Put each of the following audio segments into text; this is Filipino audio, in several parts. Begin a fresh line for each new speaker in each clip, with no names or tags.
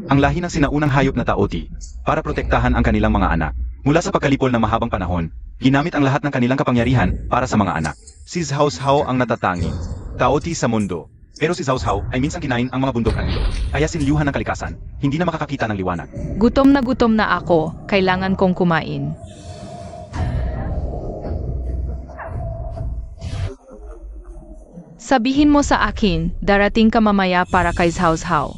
ang lahi ng sinaunang hayop na Taoti, para protektahan ang kanilang mga anak. Mula sa pagkalipol ng mahabang panahon, ginamit ang lahat ng kanilang kapangyarihan para sa mga anak. Si Zhao Zhao ang natatanging Taoti sa mundo. Pero si Zhao Zhao ay minsan kinain ang mga bundok at ilog. Kaya sinliuhan ng kalikasan, hindi na makakakita ng liwanag.
Gutom na ako, kailangan kong kumain. Sabihin mo sa akin, darating ka mamaya para kay Zhao Zhao.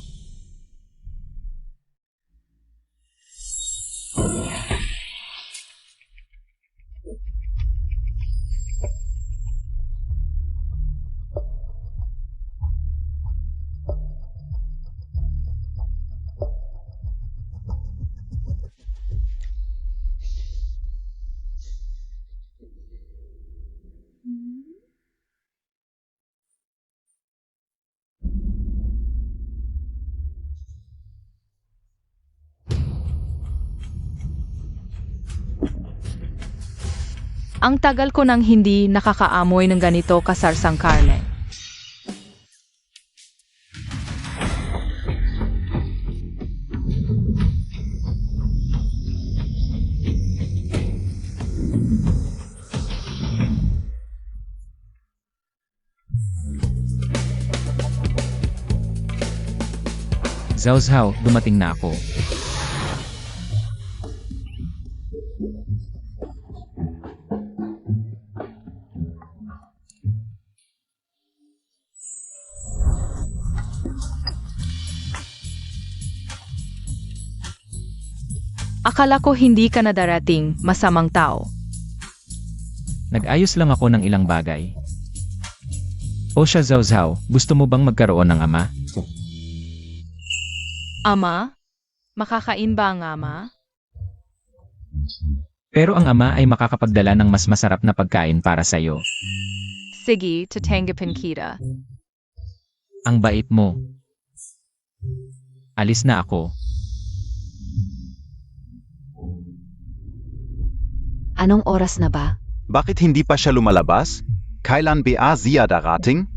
Ang tagal ko nang hindi nakakaamoy ng ganito kasarsang karne.
Zhao Zhao, dumating na ako.
Akala ko hindi ka na darating, masamang tao.
Nag-ayos lang ako ng ilang bagay. O siya Zhao Zhao, gusto mo bang magkaroon ng ama?
Ama? Makakain ba ang ama?
Pero ang ama ay makakapagdala ng mas masarap na pagkain para sa'yo.
Sige, tatanggapin kita.
Ang bait mo. Alis na ako.
Anong oras na ba?
Bakit hindi pa siya lumalabas? Kailan ba siya darating?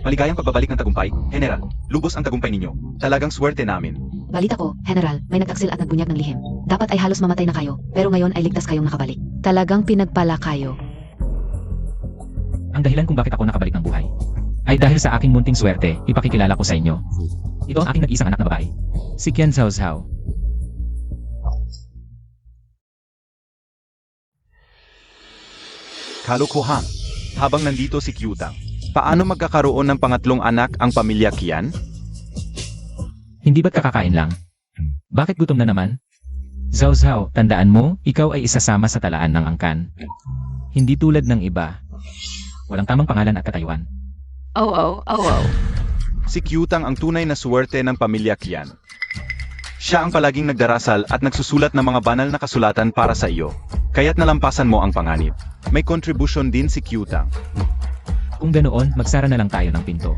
Maligayang pagbabalik ng tagumpay, General. Lubos ang tagumpay ninyo. Talagang swerte namin.
Balita ko, General, may nagtaksil at nagbunyag ng lihim. Dapat ay halos mamatay na kayo, pero ngayon ay ligtas kayong nakabalik. Talagang pinagpala kayo.
Ang dahilan kung bakit ako nakabalik ng buhay ay dahil sa aking munting swerte, ipakikilala ko sa inyo. Ito ang aking nag-iisang anak na babae. Si Qian Zhao Zhao.
Kalokohan. Habang nandito si Kyutang, paano magkakaroon ng pangatlong anak ang pamilya Qian?
Hindi ba't kakakain lang? Bakit gutom na naman? Zhao Zhao, tandaan mo, ikaw ay isasama sa talaan ng angkan. Hindi tulad ng iba. Walang tamang pangalan at katayuan.
Oh.
Si Kyutang ang tunay na swerte ng pamilya Qian. Siya ang palaging nagdarasal at nagsusulat ng mga banal na kasulatan para sa iyo. Kaya't nalampasan mo ang panganib. May kontribusyon din si Kyutang.
Kung ganoon, magsara na lang tayo ng pinto.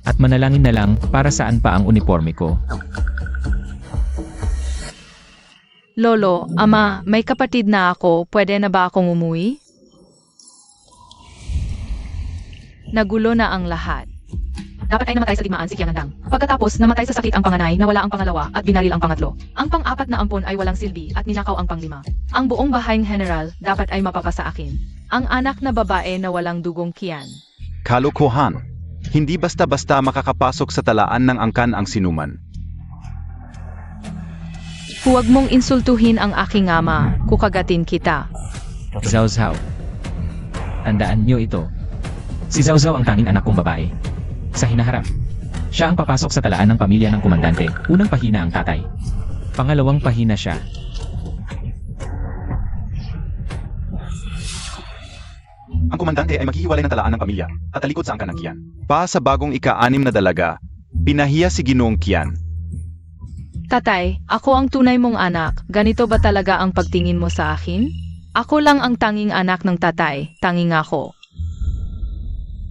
At manalangin na lang para saan pa ang uniforme ko.
Lolo, ama, may kapatid na ako, pwede na ba akong umuwi? Nagulo na ang lahat.
Dapat ay namatay sa digmaan si Qianandang. Pagkatapos, namatay sa sakit ang panganay, nawala ang pangalawa, at binaril ang pangatlo. Ang pang-apat na ampon ay walang silbi at ninakaw ang panglima.
Ang buong bahayang general, dapat ay mapapasa akin. Ang anak na babae na walang dugong Qian.
Kalokohan. Hindi basta-basta makakapasok sa talaan ng angkan ang sinuman.
Huwag mong insultuhin ang aking ama, kukagatin kita.
Zhao Zhao. Tandaan niyo ito. Si Zhao Zhao ang tanging anak kong babae. Sa hinaharap, siya ang papasok sa talaan ng pamilya ng komandante. Unang pahina ang tatay. Pangalawang pahina siya.
Ang komandante ay maghihiwalay ng talaan ng pamilya at talikod sa angkan ng Qian. Pa sa bagong ika-6 na dalaga, pinahiya si Ginoong Qian.
Tatay, ako ang tunay mong anak. Ganito ba talaga ang pagtingin mo sa akin? Ako lang ang tanging anak ng tatay, tanging ako.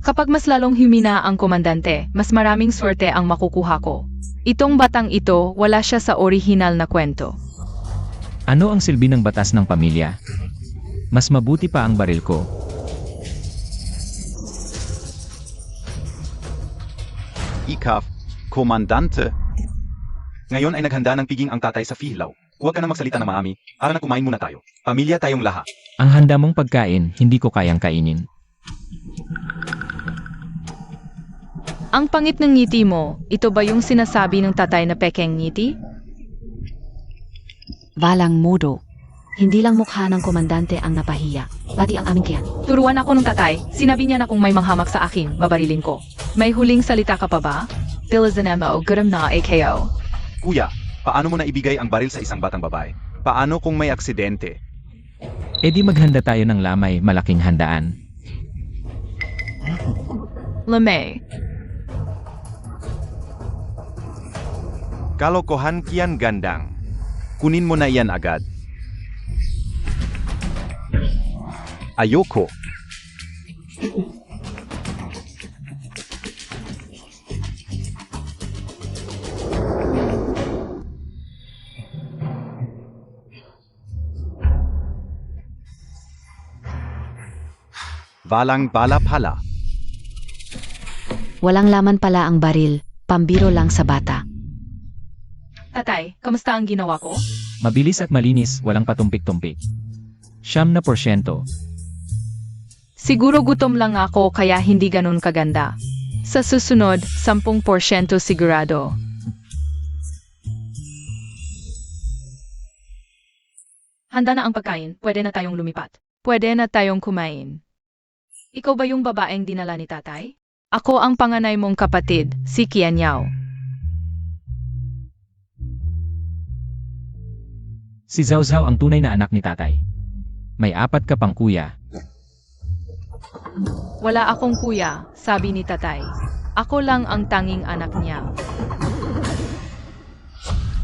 Kapag mas lalong humina ang komandante, mas maraming swerte ang makukuha ko. Itong batang ito, wala siya sa orihinal na kwento.
Ano ang silbi ng batas ng pamilya? Mas mabuti pa ang baril ko.
Ikaf, komandante. Ngayon ay naghanda ng piging ang tatay sa fihlaw. Huwag ka na magsalita ng maami, para na kumain muna tayo. Pamilya tayong lahat.
Ang handa mong pagkain, hindi ko kayang kainin.
Ang pangit ng ngiti mo, ito ba yung sinasabi ng tatay na pekeng ngiti?
Walang modo. Hindi lang mukha ng komandante ang napahiya, pati ang aming tiyan.
Turuan ako ng tatay. Sinabi niya na kung may manghamak sa akin, babarilin ko.
May huling salita ka pa ba?
Pilizanemo, guram na AKO.
Kuya, paano mo na ibigay ang baril sa isang batang babae? Paano kung may aksidente?
E di maghanda tayo ng lamay, malaking handaan.
Lamay.
Kalokohan kian gandang. Kunin mo na iyan agad. Ayoko. Balang bala pala.
Walang laman pala ang baril, pambiro lang sa bata.
Tatay, kamusta ang ginawa ko?
Mabilis at malinis, walang patumpik-tumpik. 9%.
Siguro gutom lang ako kaya hindi ganun kaganda. Sa susunod, 10% sigurado.
Handa na ang pagkain, pwede na tayong lumipat.
Pwede na tayong kumain.
Ikaw ba yung babaeng dinala ni tatay?
Ako ang panganay mong kapatid, si Kian Yao.
Si Zhao Zhao ang tunay na anak ni tatay. May 4 ka pang kuya.
Wala akong kuya, sabi ni tatay. Ako lang ang tanging anak niya.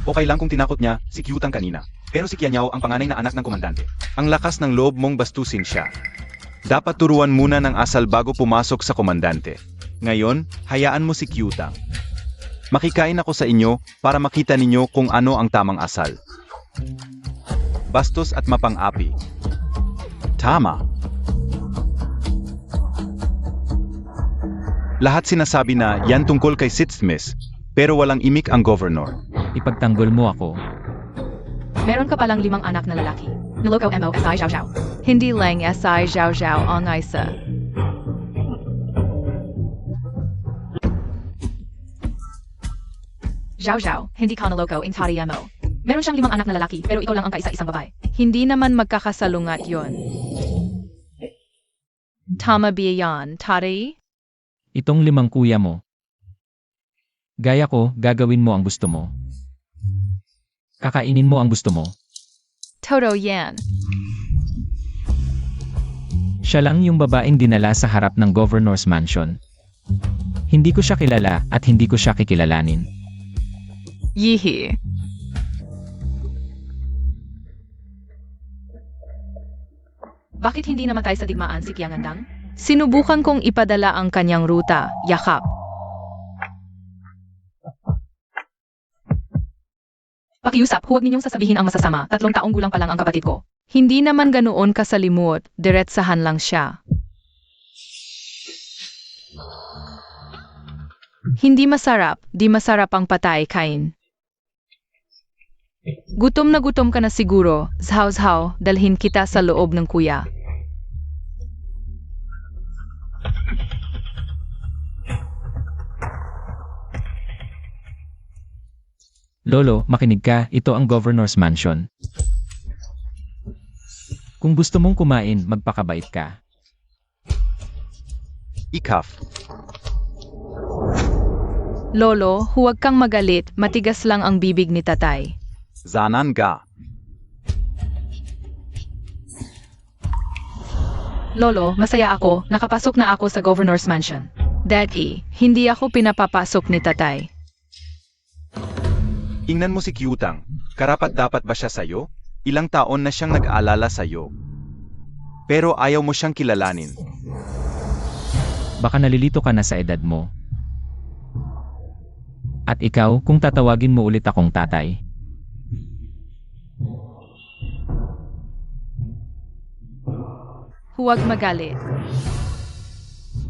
Okay lang kung tinakot niya si Kyutang kanina. Pero si Kianyao ang panganay na anak ng komandante. Ang lakas ng loob mong bastusin siya. Dapat turuan muna ng asal bago pumasok sa komandante. Ngayon, hayaan mo si Kyutang. Makikain ako sa inyo para makita ninyo kung ano ang tamang asal. Bastos at mapang-api. Tama. Lahat sinasabi na yan tungkol kay Sitsmis, pero walang imik ang governor.
Ipagtanggol mo ako.
Meron ka palang 5 anak na lalaki. Niloko mo SI Zhao Zhao.
Hindi lang SI Zhao Zhao ang isa.
Zhao Zhao, hindi ka naloko in tari mo. Meron siyang 5 anak na lalaki, pero ikaw lang ang kaisa-isang babae.
Hindi naman magkakasalungat yon. Tama ba yan, Tari?
Itong 5 kuya mo. Gaya ko, gagawin mo ang gusto mo. Kakainin mo ang gusto mo.
Todo yan.
Siya lang yung babaeng dinala sa harap ng governor's mansion. Hindi ko siya kilala at hindi ko siya kikilalanin.
Yihi.
Bakit hindi namatay sa digmaan si Kiangandang?
Sinubukan kong ipadala ang kanyang ruta, yakap.
Pakiusap, huwag ninyong sasabihin ang masasama. 3 taong gulang pa lang ang kapatid ko.
Hindi naman ganoon kasalimot, diretsahan lang siya. Hindi masarap, di masarap ang patay kain. Gutom na gutom ka na siguro, Zhao, dalhin kita sa loob ng kuya.
Lolo, makinig ka, ito ang governor's mansion. Kung gusto mong kumain, magpakabait ka.
Ikaf.
Lolo, huwag kang magalit, matigas lang ang bibig ni tatay.
Zanan ga.
Lolo, masaya ako. Nakapasok na ako sa governor's mansion.
Daddy, hindi ako pinapapasok ni tatay.
Ingnan mo si Kyutang. Karapat-dapat ba siya sa'yo? Ilang taon na siyang nag-aalala sa'yo. Pero ayaw mo siyang kilalanin.
Baka nalilito ka na sa edad mo. At ikaw, kung tatawagin mo ulit akong tatay.
Huwag magalit.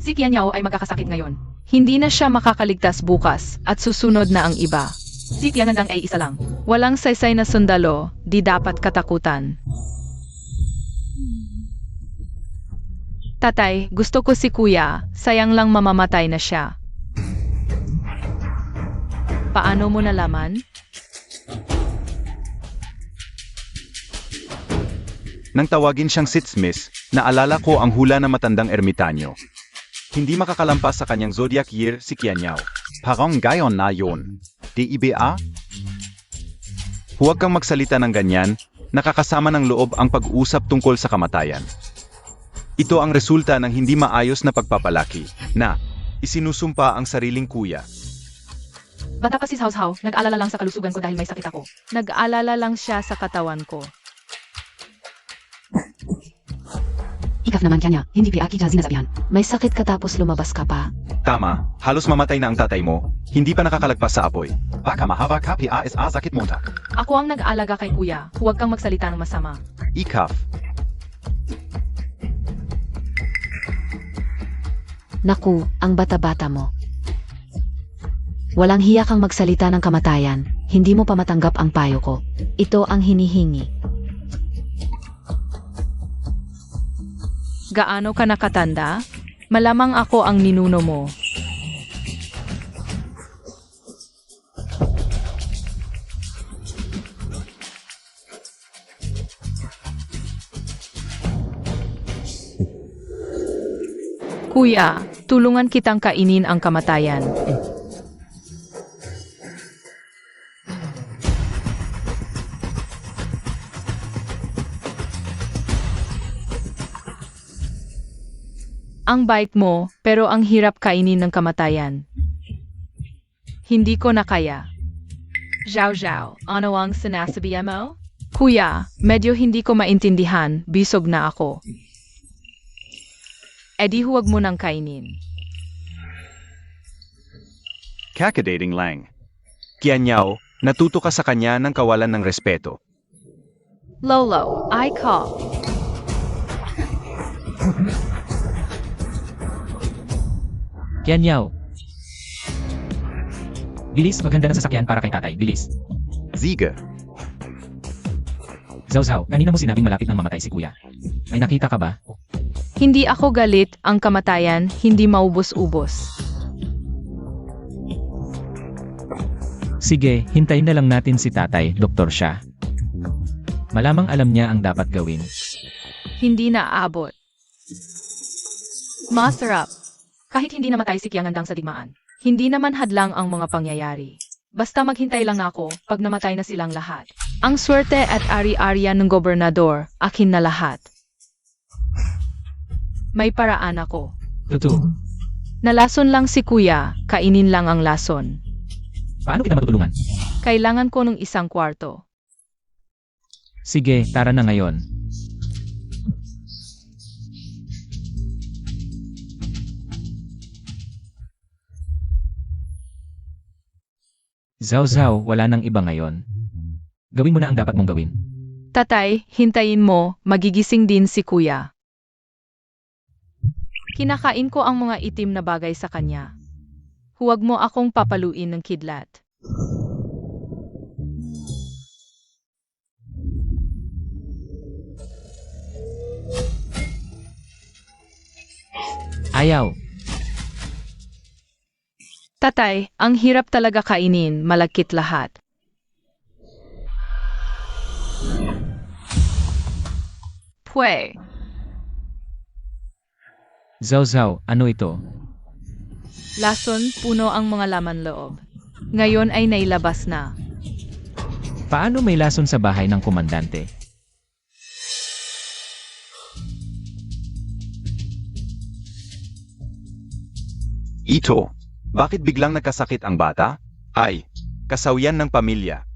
Si Qian Yao ay magkakasakit ngayon.
Hindi na siya makakaligtas bukas at susunod na ang iba.
Si Tianandang ay isa lang.
Walang saysay na sundalo, di dapat katakutan. Tatay, gusto ko si kuya, sayang lang mamamatay na siya. Paano mo nalaman?
Nang tawagin siyang Sitsmis, naalala ko ang hula ng matandang ermitanyo. Hindi makakalampas sa kanyang zodiac year si Qian Yao. Parang gayon na yon. DIBA? Huwag kang magsalita ng ganyan, nakakasama ng loob ang pag-usap tungkol sa kamatayan. Ito ang resulta ng hindi maayos na pagpapalaki, na isinusumpa ang sariling kuya.
Bata pa si Cao Cao, nag-alala lang sa kalusugan ko dahil may sakit ako.
Nag-alala lang siya sa katawan ko.
Ikaf naman kanya, hindi pa aki sinasabihan. May sakit ka tapos lumabas ka pa.
Tama, halos mamatay na ang tatay mo, hindi pa nakakalagpas sa apoy. Baka mahaba ka PASA sakit mo ta.
Ako ang nag-aalaga kay kuya, huwag kang magsalita ng masama.
Ikaf.
Naku, ang bata-bata mo. Walang hiya kang magsalita ng kamatayan, hindi mo pa matanggap ang payo ko. Ito ang hinihingi.
Gaano ka nakatanda? Malamang ako ang ninuno mo. Kuya, tulungan kitang kainin ang kamatayan. Ang bait mo, pero ang hirap kainin ng kamatayan. Hindi ko na kaya.
Zhao Zhao, ano ang sinasabi mo?
Kuya, medyo hindi ko maintindihan, bisog na ako. Edi huwag mo nang kainin.
Kakadating lang. Qian Yao, natuto ka sa kanya ng kawalan ng respeto.
Lolo, I call.
Qian Yao. Bilis, maghanda ng sasakyan para kay tatay. Bilis.
Ziga.
Cao Cao, kanina mo sinabing malapit nang mamatay si kuya. May nakita ka ba?
Hindi ako galit, ang kamatayan, hindi maubos-ubos.
Sige, hintayin na lang natin si tatay, doktor siya. Malamang alam niya ang dapat gawin.
Hindi na aabot.
Masarap. Kahit hindi namatay si Qianandang sa digmaan.
Hindi naman hadlang ang mga pangyayari.
Basta maghintay lang ako pag namatay na silang lahat.
Ang swerte at ari-arian ng gobernador, akin na lahat. May paraan ako.
Totoo.
Nalason lang si kuya, kainin lang ang lason.
Paano kita matutulungan?
Kailangan ko ng isang kwarto.
Sige, tara na ngayon. Cao Cao, wala nang iba ngayon. Gawin mo na ang dapat mong gawin.
Tatay, hintayin mo, magigising din si kuya. Kinakain ko ang mga itim na bagay sa kanya. Huwag mo akong papaluin ng kidlat.
Ayaw.
Tatay, ang hirap talaga kainin, malagkit lahat. Pwe.
Cao Cao, ano ito?
Lason, puno ang mga laman loob. Ngayon ay nailabas na.
Paano may lason sa bahay ng komandante?
Ito. Bakit biglang nagkasakit ang bata? Ay, kasawian ng pamilya.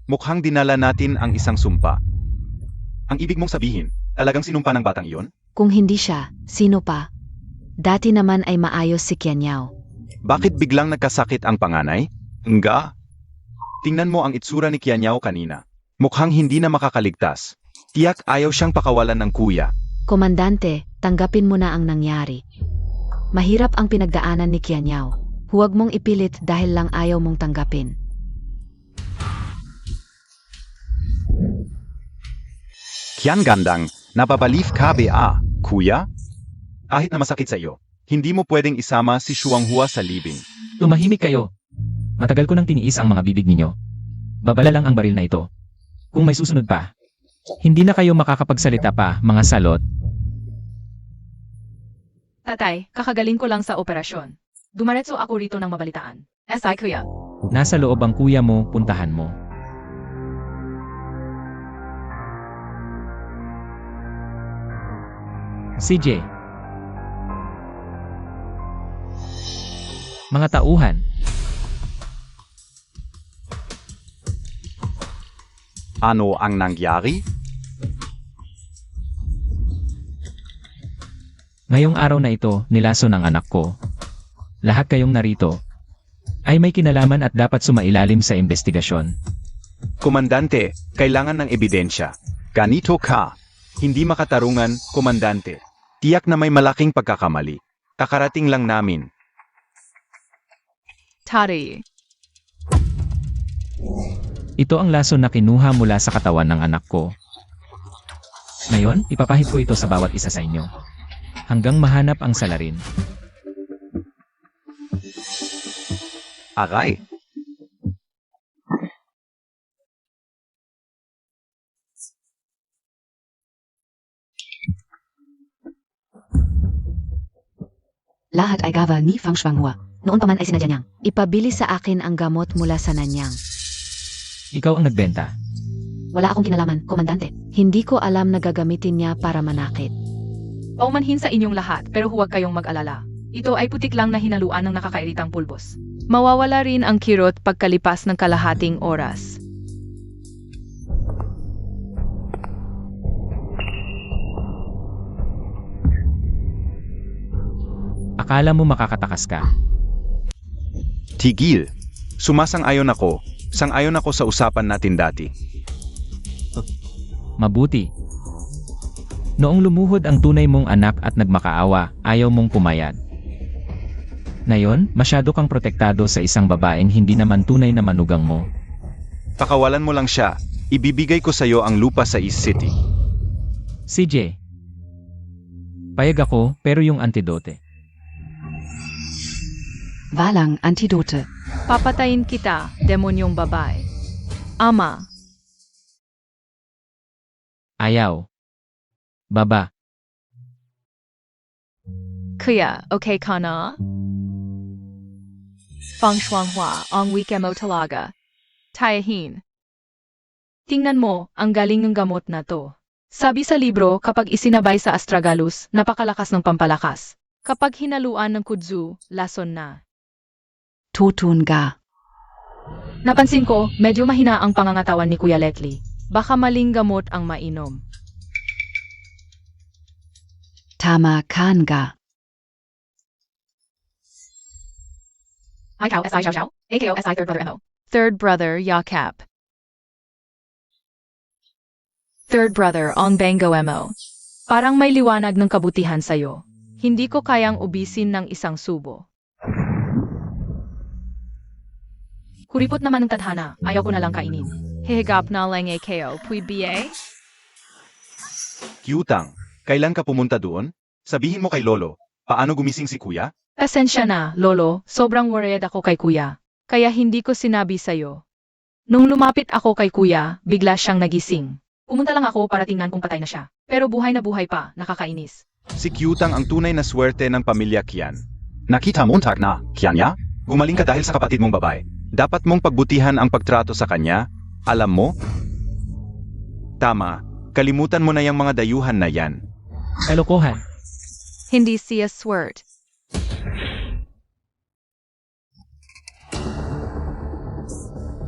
Mukhang dinala natin ang isang sumpa. Ang ibig mong sabihin, talagang sinumpa ng batang iyon?
Kung hindi siya, sino pa? Dati naman ay maayos si Kianyao.
Bakit biglang nagkasakit ang panganay? Nga? Tingnan mo ang itsura ni Kianyao kanina. Mukhang hindi na makakaligtas. Tiyak ayaw siyang pakawalan ng kuya.
Komandante, tanggapin mo na ang nangyari. Mahirap ang pinagdaanan ni Kianyao. Huwag mong ipilit dahil lang ayaw mong tanggapin.
Kian gandang, nababalif ka ba, kuya? Kahit na masakit sa iyo, hindi mo pwedeng isama si Shuanghua sa libing.
Tumahimik kayo. Matagal ko nang tiniis ang mga bibig ninyo. Babala lang ang baril na ito. Kung may susunod pa, hindi na kayo makakapagsalita pa, mga salot.
Tatay, kakagaling ko lang sa operasyon. Dumaretso ako rito ng mabalitaan. SI kuya.
Nasa loob ang kuya mo, puntahan mo. CJ. Mga tauhan,
Ano ang nangyari?
ngayong araw na ito, nilaso ng anak ko. Lahat kayong narito ay may kinalaman at dapat sumailalim sa investigasyon.
Komandante, kailangan ng ebidensya. Ganito ka. Hindi makatarungan, komandante. Tiyak na may malaking pagkakamali. Kakarating lang namin.
Tari.
Ito ang laso na kinuha mula sa katawan ng anak ko. Ngayon, ipapahid ko ito sa bawat isa sa inyo. Hanggang mahanap ang salarin.
Aray.
Lahat ay gawa ni Fang Shuanghua. Noon pa man ay sinadya niyang ipabili sa akin ang gamot mula sa Nanyang.
Ikaw ang nagbenta.
Wala akong kinalaman, komandante. Hindi ko alam na gagamitin niya para manakit.
Paumanhin sa inyong lahat pero huwag kayong mag-alala. Ito ay putik lang na hinaluan ng nakakairitang pulbos.
Mawawala rin ang kirot pagkalipas ng kalahating oras.
Akala mo makakatakas ka.
Tigil. Sumasang-ayon ako. Sang-ayon ako sa usapan natin dati.
Mabuti. Noong lumuhod ang tunay mong anak at nagmakaawa, ayaw mong pumayag. Ngayon, masyado kang protektado sa isang babaeng hindi naman tunay na manugang mo.
Pakawalan mo lang siya. Ibibigay ko sa iyo ang lupa sa East City.
CJ. Payag ako, pero yung antidote.
Walang antidote.
Papatayin kita, demonyong babae. Ama.
Ayaw. Baba.
Kuya, okay ka na? Fang Shuanghua, ang wika mo talaga. Tayahin. Tingnan mo, ang galing ng gamot na to. Sabi sa libro, kapag isinabay sa astragalus, napakalakas ng pampalakas. Kapag hinaluan ng kudzu, lason na.
Tutun ga.
Napansin ko, medyo mahina ang pangangatawan ni Kuya Letli. Baka maling gamot ang mainom.
Tama kan ga.
ICAO SI Xiao Xiao. AKO SI Third Brother MO.
Third brother, Yakap. Third brother, Ong Bango Mo. Parang may liwanag ng kabutihan sa'yo. Hindi ko kayang ubisin ng isang subo.
Kuripot naman ng tadhana. Ayaw ko na lang kainin.
Hihigap na lang AKO, pui BA?
Kyutang, kailan ka pumunta doon? Sabihin mo kay Lolo, paano gumising si kuya?
Pasensya na, Lolo. Sobrang worried ako kay Kuya. Kaya hindi ko sinabi sa'yo. Nung lumapit ako kay Kuya, bigla siyang nagising.
Pumunta lang ako para tingnan kung patay na siya. Pero buhay na buhay pa, nakakainis.
Si Kyutang ang tunay na swerte ng pamilya Kian. Nakita mo untag na, Kianya? Gumaling ka dahil sa kapatid mong babae. Dapat mong pagbutihan ang pagtrato sa kanya. Alam mo? Tama, kalimutan mo na yung mga dayuhan na yan.
Kalokohan.
Hindi siya swert.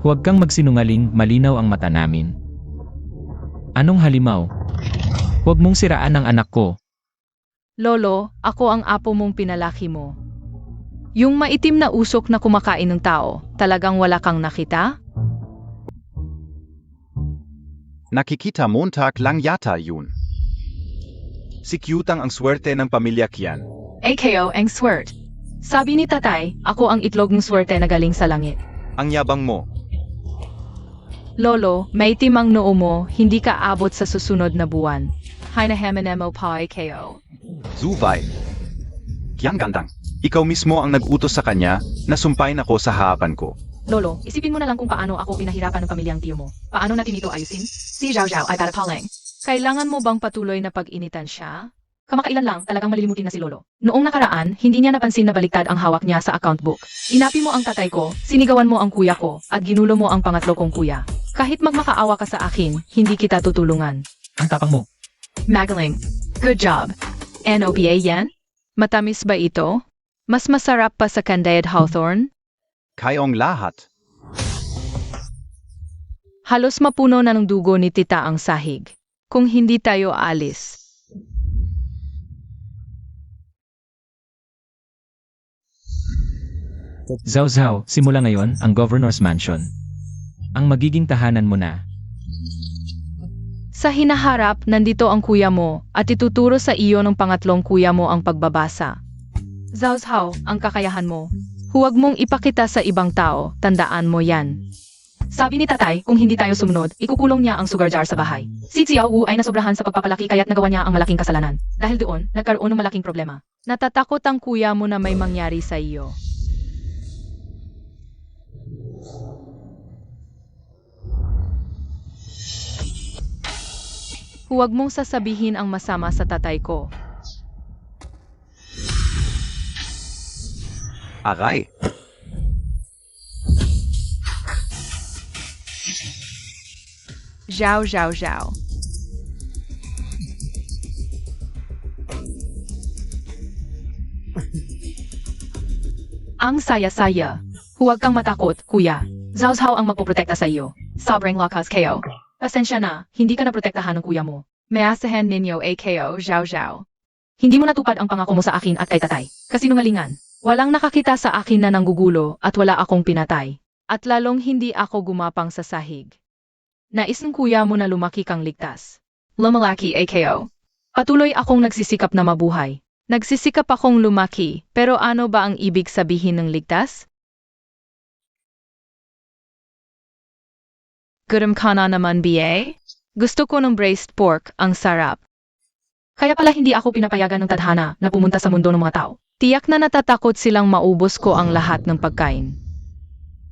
Huwag kang magsinungaling, malinaw ang mata namin. Anong halimaw? Huwag mong siraan ang anak ko.
Lolo, ako ang apo mong pinalaki mo. Yung maitim na usok na kumakain ng tao, talagang wala kang nakita?
Nakikita Montag lang yata yun. Si Kyutang ang swerte ng pamilya Kian.
AKO ang swert. Sabi ni tatay, ako ang itlog ng swerte na galing sa langit.
Ang yabang mo.
Lolo, maitim ang noo mo, hindi ka abot sa susunod na buwan. Hinahamanemo pa AKO.
Zuvay. Kian Gandang. Ikaw mismo ang nag-utos sa kanya na sumpain ako sa harapan ko.
Lolo, isipin mo na lang kung paano ako pinahirapan ng pamilyang tiyo mo. Paano natin ito ayusin? Si Zhao Zhao ay palapalang.
Kailangan mo bang patuloy na pag-initan siya?
Kamakailan lang, talagang malilimutin na si Lolo. Noong nakaraan, hindi niya napansin na baliktad ang hawak niya sa account book. Inapi mo ang tatay ko, sinigawan mo ang kuya ko, at ginulo mo ang pangatlo kong kuya. Kahit magmakaawa ka sa akin, hindi kita tutulungan.
Ang tapang mo.
Magaling. Good job. NOPA yan?
Matamis ba ito? Mas masarap pa sa Candide Hawthorne?
Kayong lahat.
Halos mapuno na ng dugo ni tita ang sahig. Kung hindi tayo alis.
Zhao Zhao, simula ngayon ang Governor's Mansion. Ang magiging tahanan mo na.
Sa hinaharap, nandito ang kuya mo at ituturo sa iyo ng pangatlong kuya mo ang pagbabasa. Zhao Zhao, ang kakayahan mo. Huwag mong ipakita sa ibang tao, tandaan mo yan.
Sabi ni tatay, kung hindi tayo sumunod, ikukulong niya ang sugar jar sa bahay. Si Xiao Wu ay nasobrahan sa pagpapalaki kaya't nagawa niya ang malaking kasalanan. Dahil doon, nagkaroon ng malaking problema.
Natatakot ang kuya mo na may mangyari sa iyo. Huwag mong sasabihin ang masama sa tatay ko.
Aray.
Zhao Zhao Zhao.
Ang saya-saya. Huwag kang matakot, kuya. Zhao Zhao ang magpoprotekta sa iyo. Sobrang lakas KO. Pasensya na, hindi ka naprotektahan ng kuya mo.
Maasahan ninyo AKO Zhao Zhao.
Hindi mo natupad ang pangako mo sa akin at kay tatay. Kasinungalingan.
Walang nakakita sa akin na nanggugulo at wala akong pinatay. At lalong hindi ako gumapang sa sahig. Nais ng kuya mo na lumaki kang ligtas. Lumalaki AKO. Patuloy akong nagsisikap na mabuhay. Nagsisikap akong lumaki, pero ano ba ang ibig sabihin ng ligtas? Gutom ka na naman, BA? Gusto ko ng braised pork, ang sarap.
Kaya pala hindi ako pinapayagan ng tadhana na pumunta sa mundo ng mga tao.
Tiyak na natatakot silang maubos ko ang lahat ng pagkain.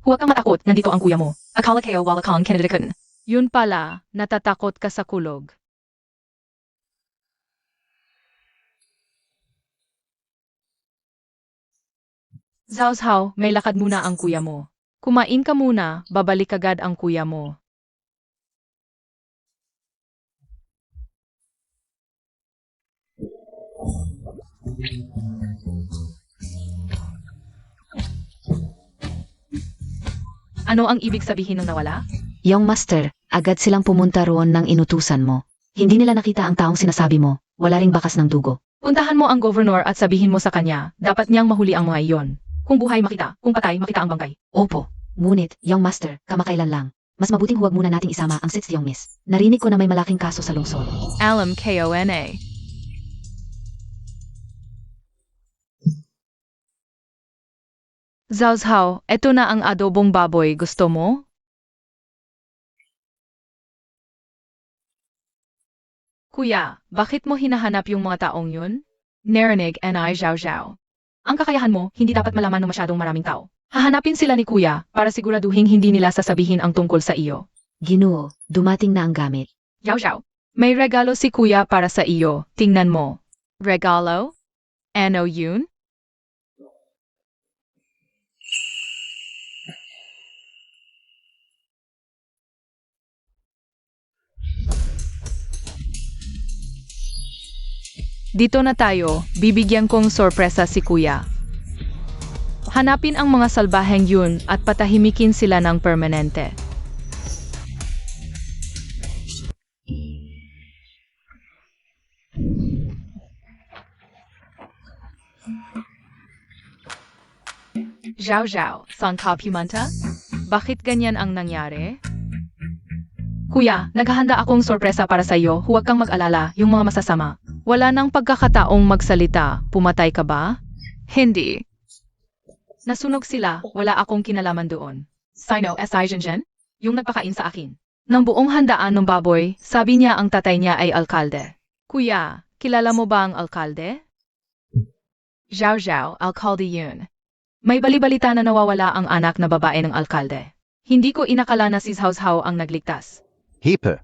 Huwag kang matakot, nandito ang kuya mo. Akala kayo wala kang kinadadakan.
Yun pala, natatakot ka sa kulog.
Zhao Zhao, may lakad muna ang kuya mo.
Kumain ka muna, babalik agad ang kuya mo.
Ano ang ibig sabihin ng nawala?
Young Master, agad silang pumunta roon ng inutusan mo. Hindi nila nakita ang taong sinasabi mo, wala ring bakas ng dugo.
Puntahan mo ang governor at sabihin mo sa kanya, dapat niyang mahuli ang mga iyon. Kung buhay makita, kung patay makita ang bangkay.
Opo, ngunit, Young Master, kamakailan lang. Mas mabuting huwag muna nating isama ang Sitsyong Miss. Narinig ko na may malaking kaso sa lungsod.
Alam KONA. Zhao Zhao, eto na ang adobong baboy, gusto mo? Kuya, bakit mo hinahanap yung mga taong yun? Narinig and Zhao Zhao.
Ang kakayahan mo, hindi dapat malaman ng masyadong maraming tao. Hahanapin sila ni kuya para siguraduhin hindi nila sasabihin ang tungkol sa iyo.
Ginoo, dumating na ang gamit.
Zhao Zhao.
May regalo si kuya para sa iyo, tingnan mo. Regalo? Ano yun? Dito na tayo, bibigyan kong sorpresa si kuya. Hanapin ang mga salbaheng yun at patahimikin sila ng permanente. Zhao Zhao, saan ka pumunta? Bakit ganyan ang nangyari?
Kuya, naghahanda akong sorpresa para sa iyo. Huwag kang mag-alala, yung mga masasama.
Wala nang pagkakataong magsalita. Pumatay ka ba? Hindi.
Nasunog sila, wala akong kinalaman doon. Sino, S.I. Jinjen? Yung nagpakain sa akin. Nang buong handaan ng baboy, sabi niya ang tatay niya ay alkalde.
Kuya, kilala mo ba ang alkalde? Zhao Zhao, alkalde yun.
May balibalita na nawawala ang anak na babae ng alkalde. Hindi ko inakala na si Zhao Zhao ang nagligtas.
Hepe.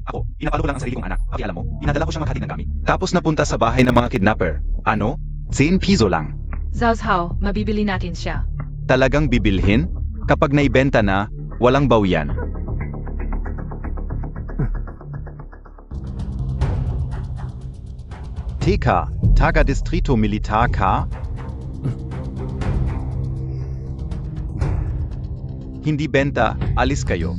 Ako, pinapalo ko lang ang sarili kong anak. Pakialam mo, pinadala ko siyang maghatid ng gamit. Tapos napunta sa bahay ng mga kidnapper. Ano? 10 piso lang.
Zhao Zhao, mabibili natin siya.
Talagang bibilhin? Kapag naibenta na, walang bawian. Teka, taga Distrito Militar ka? Hindi benta, alis kayo.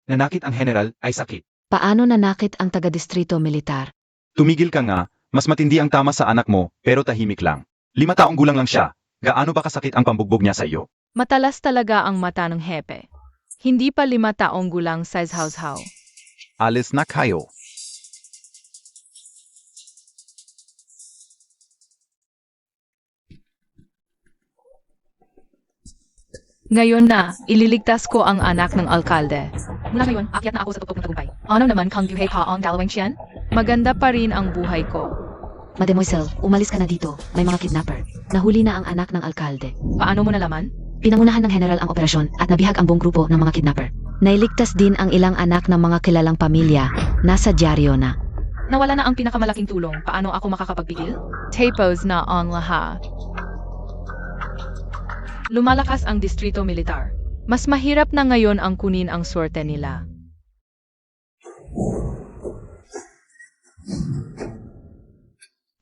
Nanakit ang general ay sakit.
Paano nanakit ang taga-distrito militar?
Tumigil ka nga, mas matindi ang tama sa anak mo, pero tahimik lang. 5 taong gulang lang siya. Gaano ba kasakit ang pambugbog niya sa iyo?
Matalas talaga ang mata ng hepe. Hindi pa 5 taong gulang sa Zhao Zhao.
Alis na kayo.
Ngayon na, ililigtas ko ang anak ng alkalde.
Mula ngayon, akyat na ako sa tuktok ng tagumpay. Ano naman kang buhay pa ang dalawang siyan?
Maganda pa rin ang buhay ko.
Mademoiselle, umalis ka na dito. May mga kidnapper. Nahuli na ang anak ng alkalde.
Paano mo nalaman?
Pinangunahan ng general ang operasyon at nabihag ang buong grupo ng mga kidnapper. Nailigtas din ang ilang anak ng mga kilalang pamilya. Nasa dyaryo na.
Nawala na ang pinakamalaking tulong. Paano ako makakapagbigil?
Tapos na ang lahat.
Lumalakas ang distrito militar.
Mas mahirap na ngayon ang kunin ang swerte nila.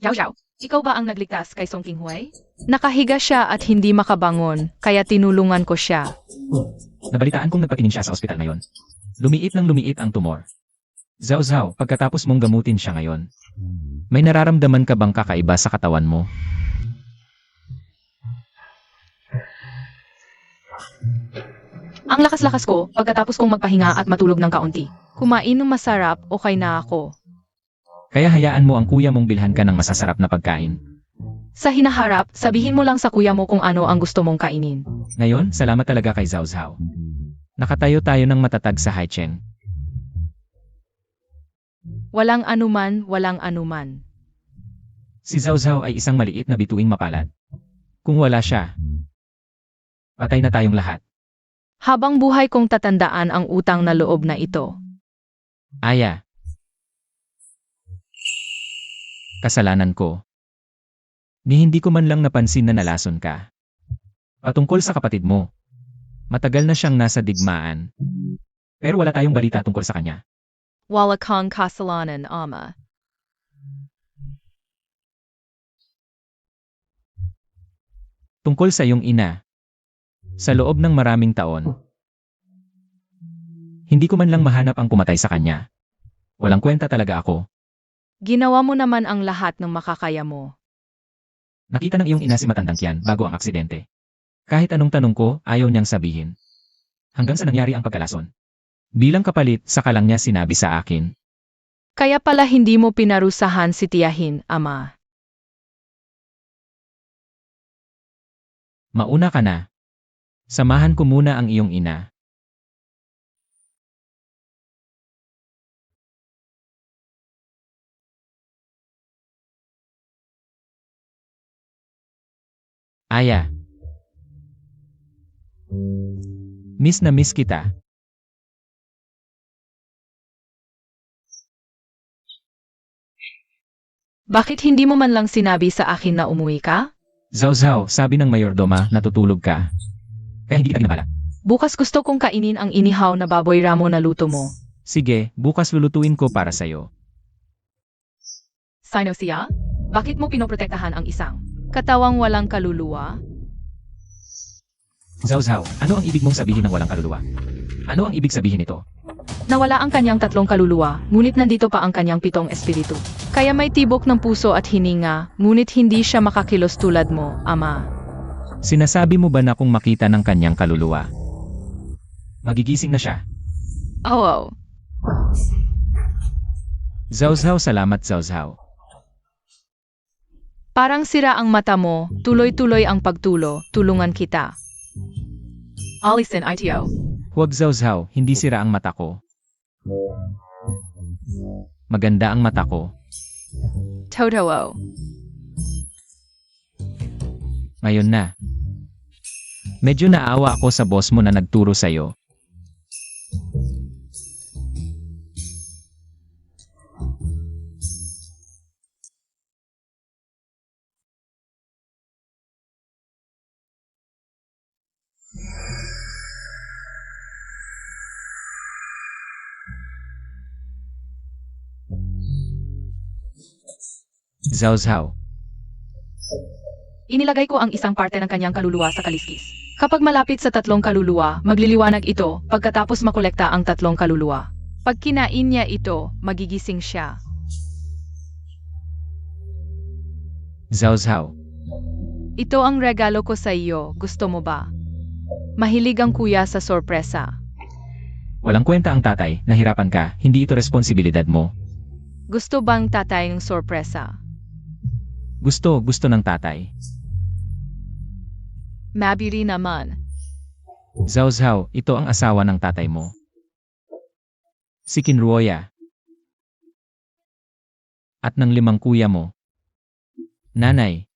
Zhao Zhao, ikaw ba ang nagligtas kay Song Qinghui?
Nakahiga siya at hindi makabangon, kaya tinulungan ko siya.
Nabalitaan kong nagpatingin siya sa ospital ngayon. Lumiit ng lumiit ang tumor. Zhao Zhao, pagkatapos mong gamutin siya ngayon, may nararamdaman ka bang kakaiba sa katawan mo?
Ang lakas-lakas ko pagkatapos kong magpahinga at matulog ng kaunti.
Kumain ng masarap, okay na ako.
Kaya hayaan mo ang kuya mong bilhan ka ng masasarap na pagkain.
Sa hinaharap, sabihin mo lang sa kuya mo kung ano ang gusto mong kainin.
Ngayon, salamat talaga kay Zhao Zhao. Nakatayo tayo ng matatag sa Haicheng.
Walang anuman, walang anuman.
Si Zhao Zhao ay isang maliit na bituing mapalad. Kung wala siya, patay na tayong lahat.
Habang buhay kong tatandaan ang utang na loob na ito.
Aya. Kasalanan ko. Ni hindi ko man lang napansin na nalason ka. Patungkol sa kapatid mo. Matagal na siyang nasa digmaan. Pero wala tayong balita tungkol sa kanya.
Wala kang kasalanan, ama.
Tungkol sa iyong ina. Sa loob ng maraming taon. Hindi ko man lang mahanap ang pumatay sa kanya. Walang kwenta talaga ako.
Ginawa mo naman ang lahat ng makakaya mo.
Nakita ng iyong ina si Matandang Kian bago ang aksidente. Kahit anong tanong ko, ayaw niyang sabihin. Hanggang sa nangyari ang pagkalason. Bilang kapalit, saka lang niya sinabi sa akin.
Kaya pala hindi mo pinarusahan si Tiyahin, ama.
Mauna ka na. Samahan ko muna ang iyong ina. Aya. Miss na miss kita.
Bakit hindi mo man lang sinabi sa akin na umuwi ka?
Zhao Zhao, sabi ng mayordoma, natutulog ka. Kaya hindi kita ginabala.
Bukas gusto kong kainin ang inihaw na baboy ramo na luto mo.
Sige, bukas lulutuin ko para sa'yo.
Sino siya? Bakit mo pinoprotektahan ang isang?
Katawang walang kaluluwa?
Zhao Zhao, ano ang ibig mong sabihin ng walang kaluluwa? Ano ang ibig sabihin nito?
Nawala ang kanyang 3 kaluluwa, ngunit nandito pa ang kanyang 7 espiritu.
Kaya may tibok ng puso at hininga, ngunit hindi siya makakilos tulad mo, ama.
Sinasabi mo ba na kung makita ng kanyang kaluluwa, magigising na siya?
Oo.
Zawzaw, salamat Zawzaw.
Parang sira ang mata mo, tuloy-tuloy ang pagtulo, tulungan kita. Alison, ITO.
Huwag Zawzaw, hindi sira ang mata ko. Maganda ang mata ko.
Totoo.
Ngayon na. Medyo naawa ako sa boss mo na nagturo sa'yo. Zawzaw.
Inilagay ko ang isang parte ng kanyang kaluluwa sa kaliskis. Kapag malapit sa 3 kaluluwa, magliliwanag ito pagkatapos makolekta ang 3 kaluluwa. Pag kinain niya ito, magigising siya.
Zawzaw.
Ito ang regalo ko sa iyo, gusto mo ba? Mahilig ang kuya sa sorpresa.
Walang kwenta ang tatay, nahirapan ka, hindi ito responsibilidad mo.
Gusto bang tatay ng sorpresa?
Gusto ng tatay.
Mabiri naman.
Zawzaw, ito ang asawa ng tatay mo. Si Kinruoya. At ng 5 kuya mo. Nanay,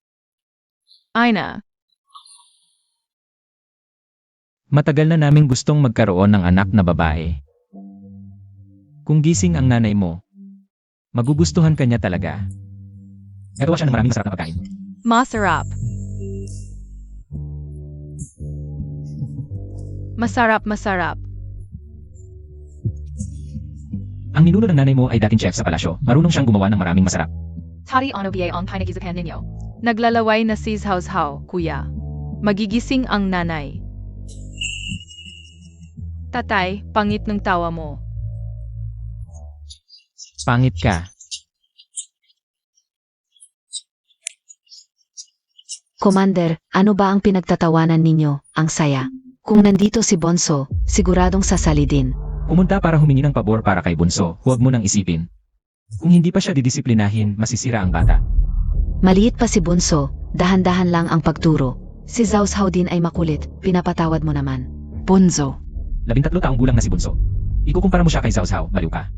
Aina,
matagal na naming gustong magkaroon ng anak na babae. Kung gising ang nanay mo, magugustuhan ka niya talaga. Nagawa siya ng maraming masarap na pagkain.
masarap. Masarap.
Ang ninuno ng nanay mo ay dating chef sa palasyo. Marunong siyang gumawa ng maraming masarap.
Tari ano biye on pinagisapan ninyo. Naglalaway na si Zhao, kuya. Magigising ang nanay. Tatay, pangit ng tawa mo.
Pangit ka.
Commander, ano ba ang pinagtatawanan ninyo? Ang saya. Kung nandito si Bonso, siguradong sasali din.
Pumunta para humingi ng pabor para kay Bunso. Huwag mo nang isipin. Kung hindi pa siya didisiplinahin, masisira ang bata.
Maliit pa si Bonso, dahan-dahan lang ang pagturo. Si Zhao Zhao din ay makulit, pinapatawad mo naman. Bonzo.
13 taong gulang na si Bunso. Ikukumpara mo siya kay Zawzaw, baliw ka.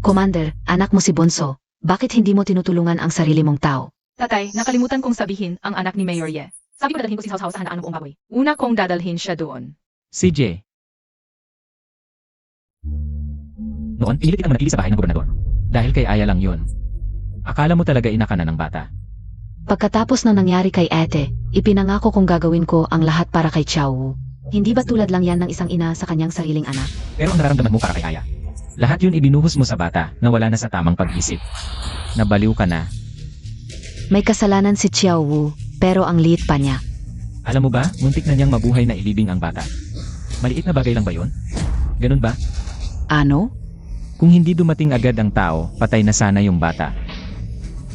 Commander, anak mo si Bonso. Bakit hindi mo tinutulungan ang sarili mong tao?
Tatay, nakalimutan kong sabihin ang anak ni Mayor Ye. Sabi ko dadalhin ko si Zhao sa handaan ng buong baboy. Una kong dadalhin siya doon.
CJ. Noon, pinilit kitang manatili sa bahay ng gobernador. Dahil kay Aya lang yon. Akala mo talaga ina ka na ng bata.
Pagkatapos ng nangyari kay Ate, ipinangako kong gagawin ko ang lahat para kay Xiao Wu. Hindi ba tulad lang yan ng isang ina sa kanyang sariling anak?
Pero ang nararamdaman mo para kay Aya. Lahat yun ibinuhos mo sa bata na wala na sa tamang pag-isip. Nabaliw ka na.
May kasalanan si Xiao Wu, pero ang liit pa niya.
Alam mo ba, muntik na niyang mabuhay na ilibing ang bata. Maliit na bagay lang ba yun? Ganun ba?
Ano?
Kung hindi dumating agad ang tao, patay na sana yung bata.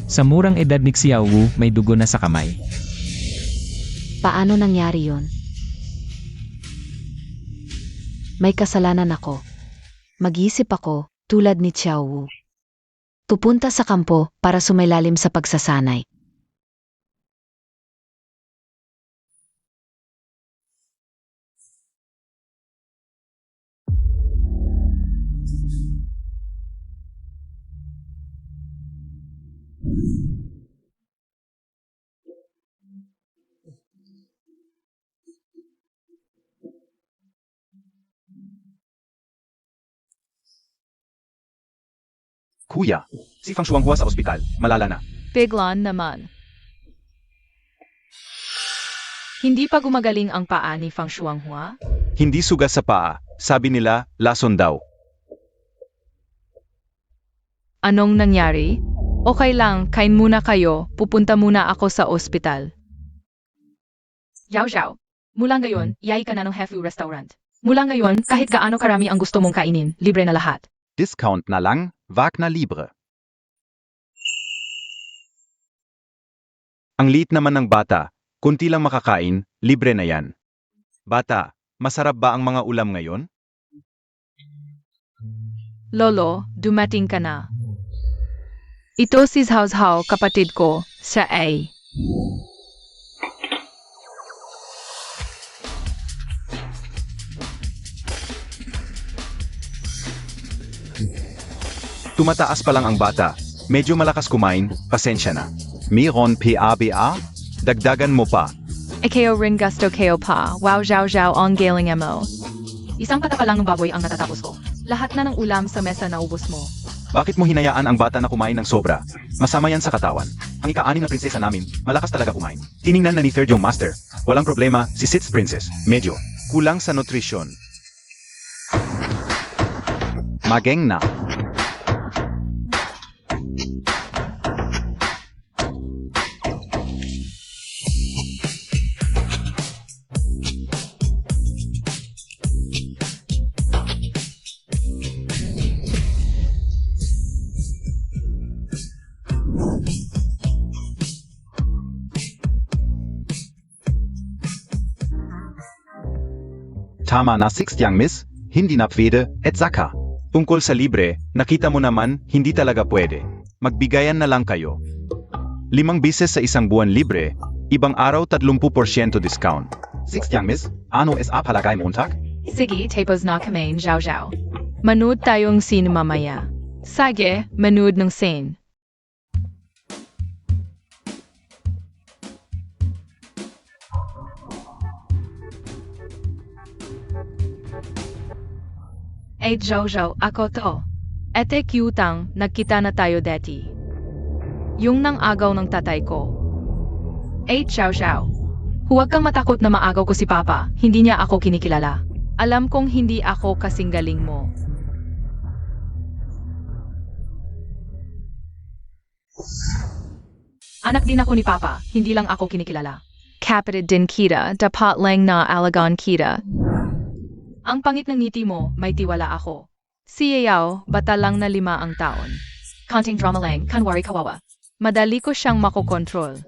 Sa murang edad ni Xiao Wu, may dugo na sa kamay.
Paano nangyari yon? May kasalanan ako. Mag-iisip ako, tulad ni Xiao Wu. Pupunta sa kampo para sumailalim sa pagsasanay.
Kuya, si Fang Shuanghua sa ospital. Malala na.
Biglan naman. Hindi pa gumagaling ang paa ni Fang Shuanghua?
Hindi sugat sa paa. Sabi nila, lason daw.
Anong nangyari? Okay lang, kain muna kayo. Pupunta muna ako sa ospital. Yao, mula ngayon, iyay ka na ng Hefu Restaurant. Mula ngayon, kahit gaano karami ang gusto mong kainin, libre na lahat.
Discount na lang, Wagner Libre. Ang liit naman ng bata, kunti lang makakain, libre na yan. Bata, masarap ba ang mga ulam ngayon?
Lolo, dumating ka na. Ito si Zhao, kapatid ko, sa A.
Tumataas pa lang ang bata. Medyo malakas kumain, pasensya na. Miron PABA? Dagdagan mo pa.
Ekeo rin gusto keo pa, wow Zhao ang galing mo. Isang pataka lang ng baboy ang natatapos ko. Lahat na ng ulam sa mesa naubos mo.
Bakit mo hinayaan ang bata na kumain ng sobra? Masama yan sa katawan. Ang ika-anim na prinsesa namin, malakas talaga kumain. Tiningnan na ni third yung master. Walang problema, si sixth princess. Medyo. Kulang sa nutrisyon. Mageng na. Tama na 6 yang miss, hindi na pwede, et zaka. Tungkol sa libre, nakita mo naman, hindi talaga pwede. Magbigayan na lang kayo. 5 bises sa isang buwan libre, ibang araw 30% discount. 6 yang miss, ano is palagay Montag?
Sige, tapos na kami, Zhao. Manood tayong scene mamaya. Sige, manood ng scene. Ay Zhao, ako to. Ete cutang, nagkita na tayo dati. Yung nang agaw ng tatay ko. Ay Zhao. Huwag kang matakot na maagaw ko si Papa, hindi niya ako kinikilala. Alam kong hindi ako kasing galing mo. Anak din ako ni Papa, hindi lang ako kinikilala. Kapatid din kita, dapat lang na alagaan kita. Ang pangit ng ngiti mo, may tiwala ako. Si Yao, bata lang na 5 ang taon. Konting drama lang, kanwari kawawa. Madali ko siyang makokontrol.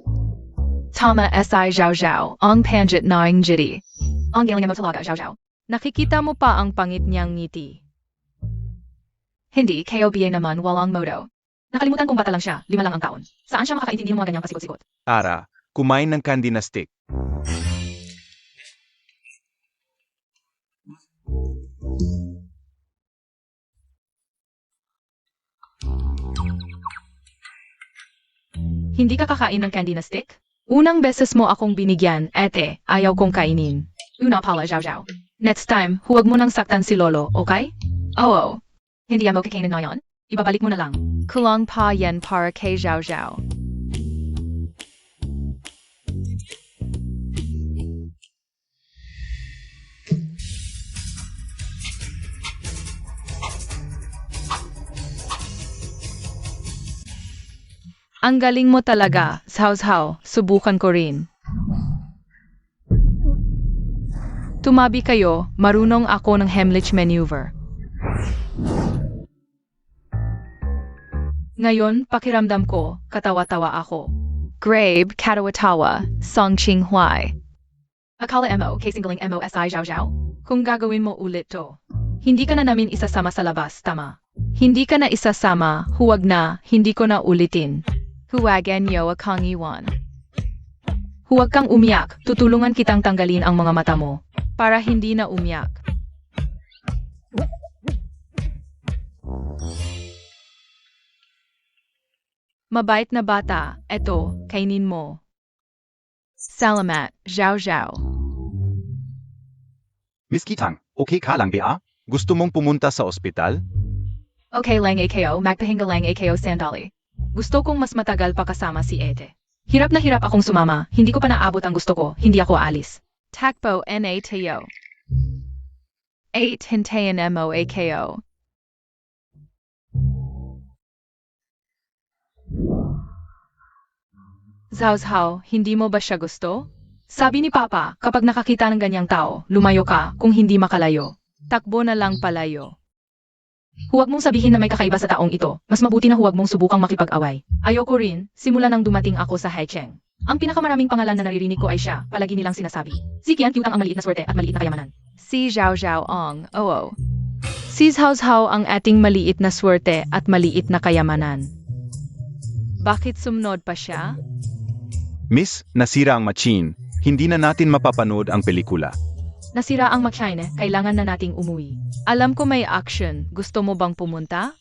Tama si Zhao, ang panjit na ang jiti. Ang galing mo talaga, Zhao. Nakikita mo pa ang pangit niyang ngiti. Hindi, KOBA naman walang modo. Nakalimutan kong bata lang siya, 5 lang ang taon. Saan siya makakaintindi ng mga ganyang pasikot-sikot?
Tara, kumain ng candy na stick.
Hindi ka kakain ng candy na stick? Unang beses mo akong binigyan, ete, ayaw kong kainin. Una pala, Zhao. Next time, huwag mo nang saktan si Lolo, okay? Oo. Hindi mo kakainin ngayon? Ibabalik mo na lang. Kulang pa yan para kay Zhao. Ang galing mo talaga, Zhao, subukan ko rin. Tumabi kayo, marunong ako ng Heimlich maneuver. Ngayon, pakiramdam ko, katawa-tawa ako. Grabe, katawa-tawa, Song Ching Huai. Akala mo, kasinggaling mo si Zhao? Kung gagawin mo ulit to, hindi ka na namin isasama sa labas, tama? Hindi ka na isasama, huwag na, hindi ko na ulitin. Huwagan yo akong iwan. Huwag kang umiyak, tutulungan kitang tanggalin ang mga mata mo, para hindi na umiyak. Mabait na bata, eto, kainin mo. Salamat, Zhao.
Miss Kitang, okay ka lang ba? Gusto mong pumunta sa ospital?
Okay lang AKO, magpahinga lang AKO sandali. Gusto kong mas matagal pa kasama si Ete. Hirap na hirap akong sumama, hindi ko pa naabot ang gusto ko, hindi ako aalis. Takbo NA tayo. 8 hintayin mo AKO. Zhao, hindi mo ba siya gusto? Sabi ni Papa, kapag nakakita ng ganyang tao, lumayo ka kung hindi makalayo. Takbo na lang palayo. Huwag mong sabihin na may kakaiba sa taong ito. Mas mabuti na huwag mong subukang makipag-away. Ayoko rin, simula nang dumating ako sa Haicheng.
Ang pinakamaraming pangalan na naririnig ko ay siya, palagi nilang sinasabi. Si Qian Qiu ang maliit na swerte at maliit na kayamanan.
Si Zhao Zhao Ong, oo. Si Zhao Zhao ang ating maliit na swerte at maliit na kayamanan. Bakit sumunod pa siya?
Miss, nasira ang machine. Hindi na natin mapapanood ang pelikula.
Nasira ang machine, kailangan na nating umuwi.
Alam ko may action. Gusto mo bang pumunta?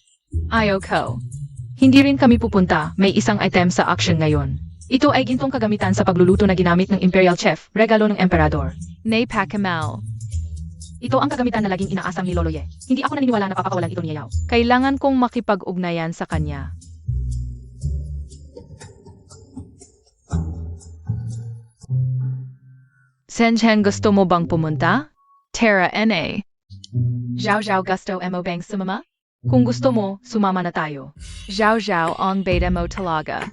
Ayoko. Hindi rin kami pupunta, may isang item sa action ngayon. Ito ay gintong kagamitan sa pagluluto na ginamit ng Imperial Chef, regalo ng Emperador.
Nay Pacquiao.
Ito ang kagamitan na laging inaasam ni Lolo Ye. Hindi ako naniniwala na papakawalan ito ni Yao.
Kailangan kong makipag-ugnayan sa kanya. Senchen, gusto mo bang pumunta? Terra N.A.
Zhao Zhao gusto mo bang sumama? Kung gusto mo, sumama na tayo.
Zhao Zhao ang beta mo talaga.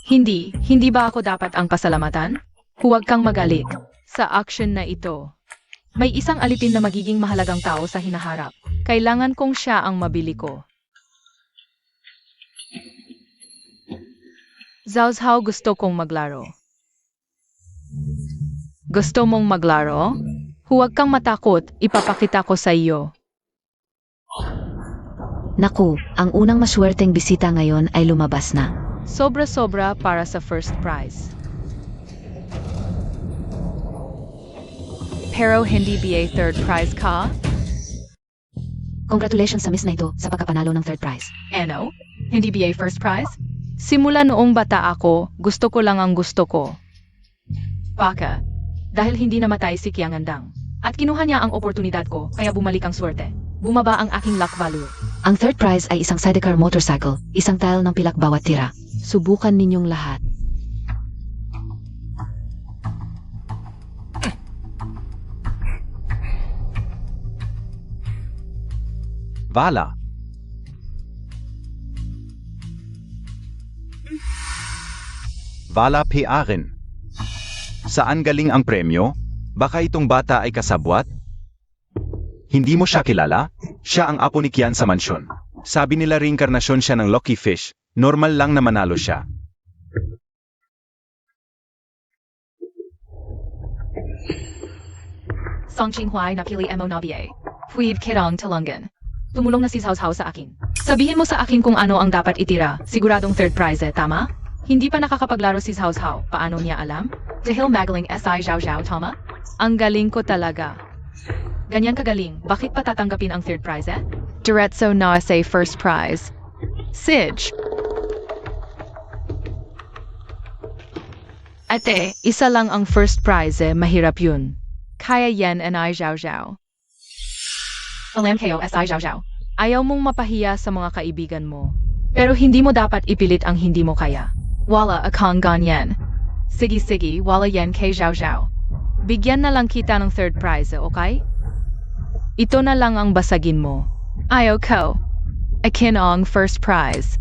Hindi ba ako dapat ang pasalamatan? Huwag kang magalit.
Sa action na ito,
May isang alipin na magiging mahalagang tao sa hinaharap.
kailangan kong siya ang mabili ko. Zhao Zhao, gusto kong maglaro. Gusto mong maglaro? Huwag kang matakot, ipapakita ko sa iyo.
Naku, ang unang maswerteng bisita ngayon ay lumabas na.
Sobra-sobra para sa first prize. Pero hindi ba third prize ka?
Congratulations sa miss na ito sa pagkapanalo ng third prize.
Ano? Hindi ba first prize?
Simula noong bata ako, gusto ko lang ang gusto ko.
Baka. Dahil hindi namatay si Qiangandang. At kinuha niya ang oportunidad ko, kaya bumalik ang swerte. Bumaba ang aking luck value.
Ang third prize ay isang sidecar motorcycle, isang tile ng pilak bawat tira. Subukan ninyong lahat.
Vala. Vala P.A.rin. Saan galing ang premyo? Baka itong bata ay kasabwat? Hindi mo siya kilala? Siya ang apo ni Qian sa mansyon. Sabi nila reinkarnasyon siya ng Lucky Fish. Normal lang na manalo siya.
Song Qinghuai napili mo na BA. Huwag kirang talungan. Tumulong na si Zhao Zhao sa akin. Sabihin mo sa akin kung ano ang dapat itira. Siguradong third prize tama? Hindi pa nakakapaglaro si Zhao Zhao. Paano niya alam? Dahil magaling SI Zhao Zhao, tama?
Ang galing ko talaga.
Ganyan kagaling. Bakit pa tatanggapin ang third prize
Diretso na sa first prize. Sige. Ate, isa lang ang first prize mahirap yun. Kaya yan and I Zhao Zhao.
Alam kayo SI Zhao Zhao.
Ayaw mong mapahiya sa mga kaibigan mo.
Pero hindi mo dapat ipilit ang hindi mo kaya. Wala akong ganyan. Sige, wala yan kay Zhao Zhao.
Bigyan na lang kita ng third prize, okay? Ito na lang ang basagin mo. Ayaw ko. Akin ang first prize.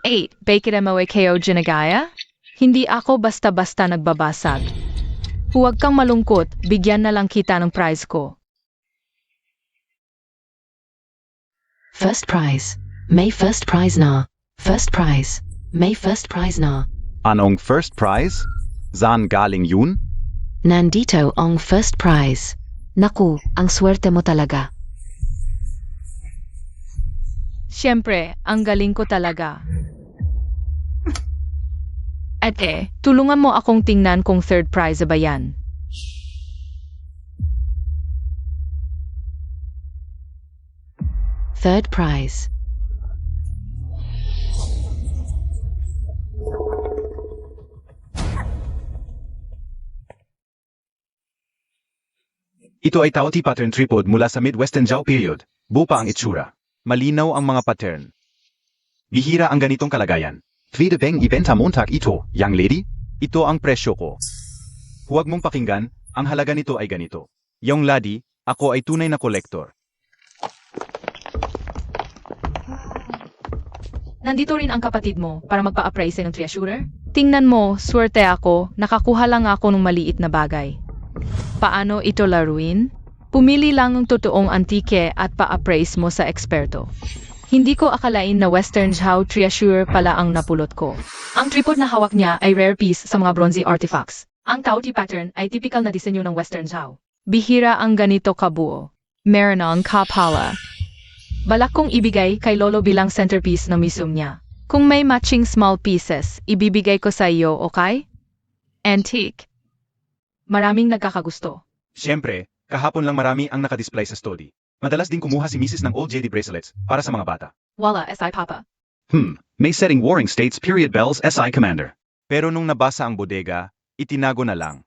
8. Bakit mo kayo ginagaya? Hindi ako basta-basta nagbabasag. Huwag kang malungkot, bigyan na lang kita ng prize ko.
First prize. May first prize na. First prize. May first prize na.
Anong first prize? Saan galing yun?
Nandito ang first prize. Naku, ang swerte mo talaga.
Siyempre, ang galing ko talaga. Ate, tulungan mo akong tingnan kung third prize ba yan.
Third prize.
Ito ay Taoti pattern tripod mula sa Midwestern Zhao period. Buo pa ang itsura. Malinaw ang mga pattern. Bihira ang ganitong kalagayan. Pwede bang ibenta Montag ito, young lady? Ito ang presyo ko. Huwag mong pakinggan, ang halaga nito ay ganito. Young lady, ako ay tunay na kolektor.
Nandito rin ang kapatid mo para magpa-appraise ng treasurer.
Tingnan mo, swerte ako, nakakuha lang ako ng maliit na bagay. Paano ito laruin? Pumili lang ng totoong antike at pa-appraise mo sa eksperto.
Hindi ko akalain na Western Zhao treasure pala ang napulot ko. Ang tripod na hawak niya ay rare piece sa mga bronze artifacts. Ang Taoti pattern ay typical na disenyo ng Western Zhao. Bihira ang ganito kabuo. Meron ang kapala. Balak kong ibigay kay Lolo bilang centerpiece ng museum niya. Kung may matching small pieces, ibibigay ko sa iyo, okay? Antique. Maraming nagkakagusto.
Siyempre, kahapon lang marami ang nakadisplay sa study. Madalas din kumuha si Mrs. ng old JD bracelets para sa mga bata.
Wala, SI Papa.
May setting Warring States period bells SI Commander. Pero nung nabasa ang bodega, itinago na lang.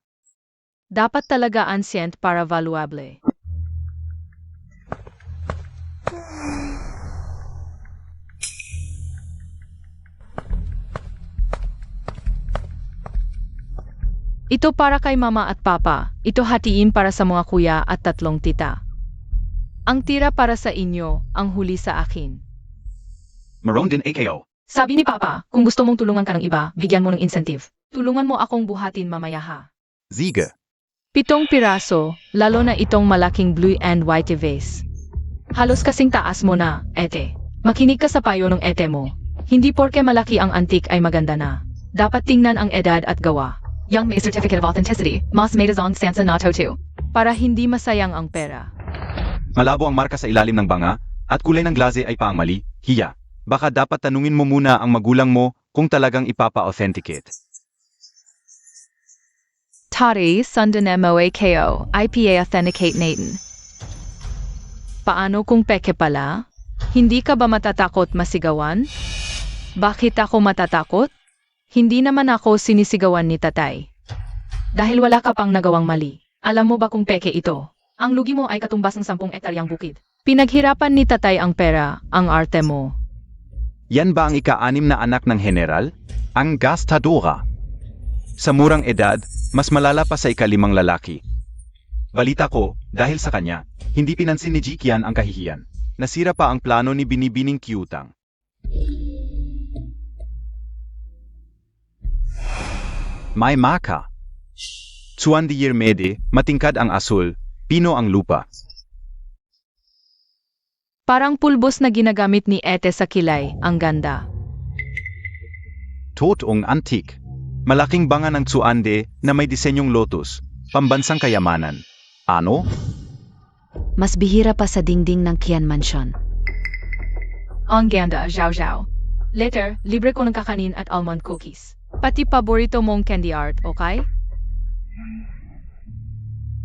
Dapat talaga ancient para valuable. Ito para kay mama at papa. Ito hatiin para sa mga kuya at 3 tita. Ang tira para sa inyo, ang huli sa akin.
Maroon din AKO.
Sabi ni papa, kung gusto mong tulungan ka ng iba, bigyan mo ng incentive. Tulungan mo akong buhatin mamaya ha.
Ziga.
7 piraso, lalo na itong malaking blue and white vase. Halos kasing taas mo na, ete. Makinig ka sa payo ng ete mo. Hindi porke malaki ang antique ay maganda na. Dapat tingnan ang edad at gawa. Young May Certificate of Authenticity, Mas Medazon Sansa Nato 2. Para hindi masayang ang pera.
Malabo ang marka sa ilalim ng banga, at kulay ng glaze ay paang mali, hiya. Baka dapat tanungin mo muna ang magulang mo kung talagang ipapa-authenticate.
Tari Sundanemo AKO, IPA Authenticate Naden. Paano kung peke pala? Hindi ka ba matatakot masigawan? Bakit ako matatakot? Hindi naman ako sinisigawan ni tatay. Dahil wala ka pang nagawang mali. Alam mo ba kung peke ito? Ang lugi mo ay katumbas ng 10 ektaryang bukid. Pinaghirapan ni tatay ang pera, ang arte mo.
Yan ba ang ika-6 na anak ng general? Ang gastadora. Sa murang edad, mas malala pa sa ika-5 lalaki. Balita ko, dahil sa kanya, hindi pinansin ni Jikian ang kahihiyan. Nasira pa ang plano ni Binibining Kyutang. May maka. Tsuan di Yermede, matingkad ang asul, pino ang lupa.
Parang pulbos na ginagamit ni Ete sa kilay, ang ganda.
Totoong antique. Malaking banga ng tsuande na may disenyong lotus, pambansang kayamanan. Ano?
Mas bihira pa sa dingding ng Kian Mansion.
Ang ganda, Zhao Zhao. Later, libre ko ng kakanin at almond cookies. Pati paborito mong candy art, okay?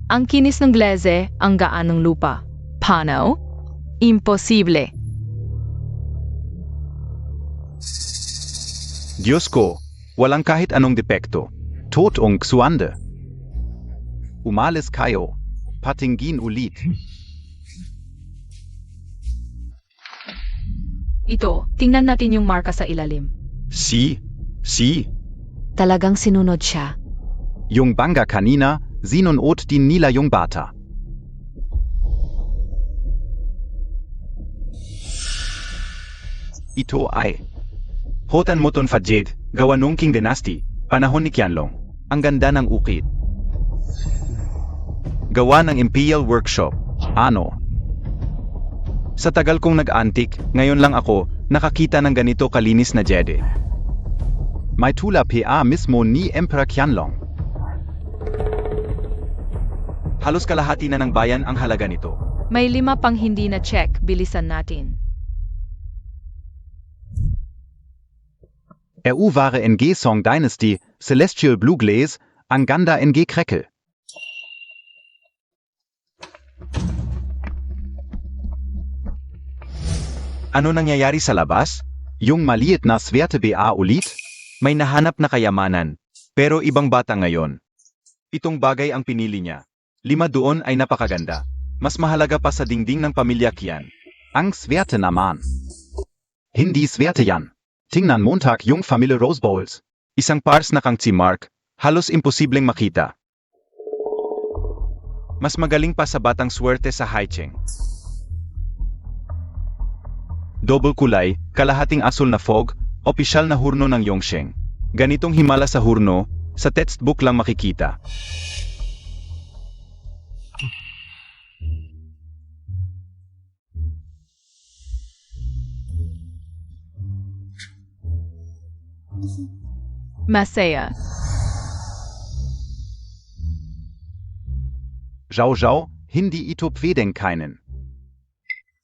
Ang kinis ng glaze, ang gaan ng lupa. Paano? Imposible.
Diyos ko, walang kahit anong depekto. Totoong tsuande. Umalis kayo. Patinggin ulit.
Ito, tingnan natin yung marka sa ilalim.
Si.
Talagang sinunod siya.
Yung bangga kanina, sinunod din nila yung bata. Ito ay Hotan Moton Fadjed, gawa nung King Dynasty, panahon ni Qianlong. Ang ganda ng ukit. Gawa ng Imperial Workshop. Ano? Sa tagal kong nag-antik, ngayon lang ako nakakita ng ganito kalinis na jede. May tula pa mismo ni Emperor Qianlong. Halos kalahati na ng bayan ang halaga nito.
May 5 pang hindi na check, bilisan natin.
Wahre NG Song Dynasty, Celestial Blue Glaze, ang ganda NG Krekel. Ano nangyayari sa labas? Yung maliit na Sverte BA ulit? May nahanap na kayamanan, pero ibang bata ngayon. Itong bagay ang pinili niya. 5 doon ay napakaganda. Mas mahalaga pa sa dingding ng pamilya Qian. Ang Sverte naman. Hindi Sverte yan. Tingnan Montag yung Family Rose Bowls. Isang pars na kang Mark, halos imposibleng makita. Mas magaling pa sa batang swerte sa Haicheng. Double kulay, kalahating asul na fog, opisyal na hurno ng Yongsheng. Ganitong himala sa hurno, sa textbook lang makikita.
Masaya.
Zhao Zhao, hindi ito pwedeng kainin.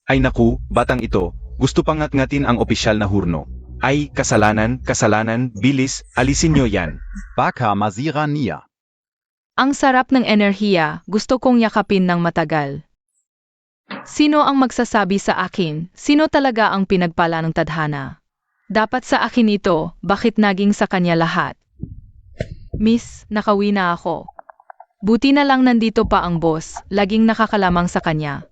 Ay naku, batang ito, gusto pang ngat-ngatin ang opisyal na hurno. Ay, kasalanan, bilis, alisin nyo yan. Baka masira niya.
Ang sarap ng enerhiya, gusto kong yakapin ng matagal. Sino ang magsasabi sa akin, sino talaga ang pinagpala ng tadhana? Dapat sa akin ito, bakit naging sa kanya lahat? Miss, nakauwi na ako. Buti na lang nandito pa ang boss, laging nakakalamang sa kanya.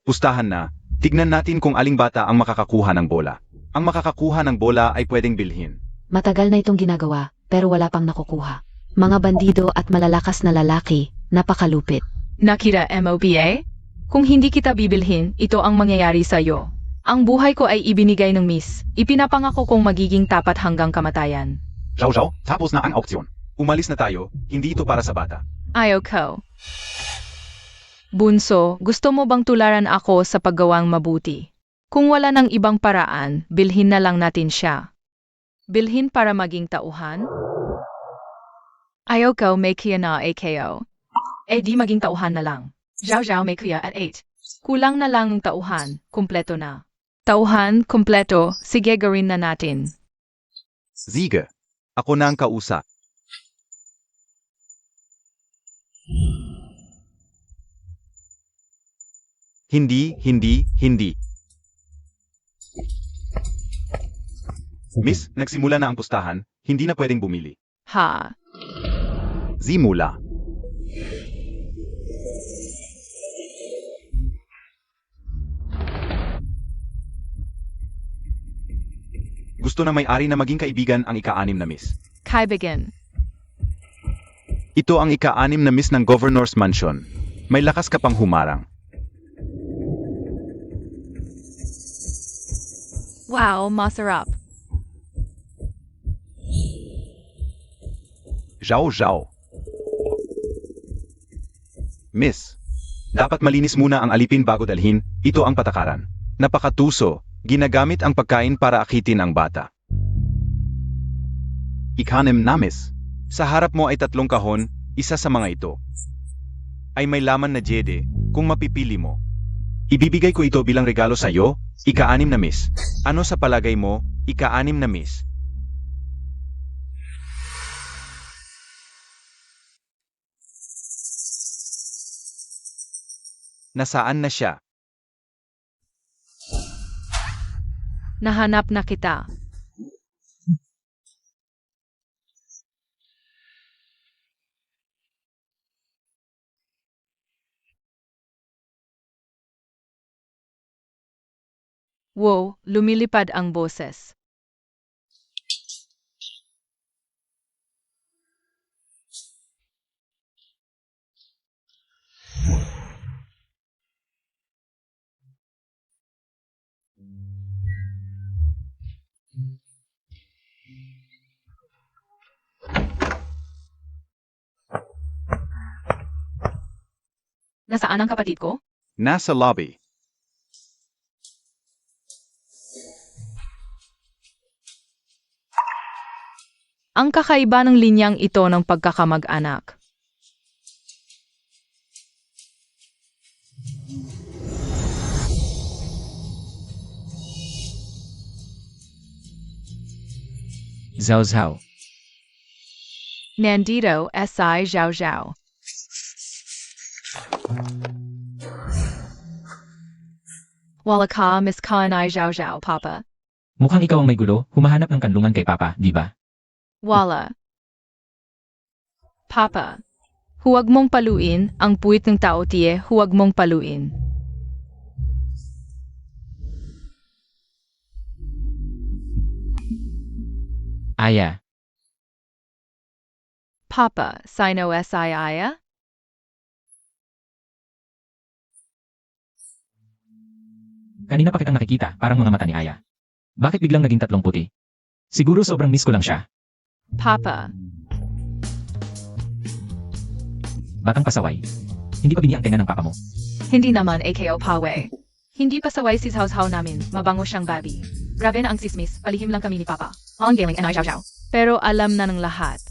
Pustahan na, tignan natin kung aling bata ang makakakuha ng bola. Ang makakakuha ng bola ay pwedeng bilhin.
Matagal na itong ginagawa, pero wala pang nakukuha. Mga bandido at malalakas na lalaki, napakalupit.
Nakira MOBA? Kung hindi kita bibilhin, ito ang mangyayari sa'yo. Ang buhay ko ay ibinigay ng miss. Ipinapangako kong magiging tapat hanggang kamatayan.
Zhao Zhao, tapos na ang auksyon. Umalis na tayo, hindi ito para sa bata.
Ayaw ko. Bunso, gusto mo bang tularan ako sa paggawang mabuti? Kung wala ng ibang paraan, bilhin na lang natin siya. Bilhin para maging tauhan? Ayaw ko may kaya na AKO. Eh di maging tauhan na lang. Zhao Zhao may kaya at 8. Kulang na lang ng tauhan, kumpleto na. Tauhan, kumpleto, sige gawin na natin.
Sige, ako na ang kausap. Hindi. Miss, nagsimula na ang pustahan, hindi na pwedeng bumili.
Ha?
Simula. Gusto na may-ari na maging kaibigan ang ika-6 na miss.
Kaibigan.
Ito ang ika-6 na miss ng Governor's Mansion. May lakas ka pang humarang.
Wow, masarap.
Zhao Zhao. Miss, dapat malinis muna ang alipin bago dalhin, ito ang patakaran. Napakatuso, ginagamit ang pagkain para akitin ang bata. Ika-6 na miss. Sa harap mo ay 3 kahon, isa sa mga ito ay may laman na jede, kung mapipili mo. Ibibigay ko ito bilang regalo sa iyo, ika-6 na miss. Ano sa palagay mo, ika-6 na miss? Nasaan na siya?
Nahanap na kita. Wow, lumilipad ang boses. Nasaan ang kapatid ko?
Nasa lobby.
Ang kakaiba ng linyang ito ng pagkakamag-anak.
Zhao Zhao.
Nandito, S.I. Zhao Zhao. Wala ka, Miss Kanai Zhao Zhao, Papa.
Mukhang ikaw ang may gulo, humahanap ng kanlungan kay Papa, di ba?
Wala. Papa. Huwag mong paluin, ang puwit ng tao tiye, huwag mong paluin.
Aya.
Papa, sino si Aya?
Kanina pa kitang nakikita, parang mga mata ni Aya. Bakit biglang naging 3 puti? Siguro sobrang miss ko lang siya.
Papa.
Batang pasaway. Hindi pa bini ang tenga ng papa mo.
Hindi naman AKO Pawe. Hindi pasaway si Zhao Zhao namin, mabango siyang babi.
Grabe na ang sismis, palihim lang kami ni Papa. Ang galing and I Xiao Xiao.
Pero alam na ng lahat.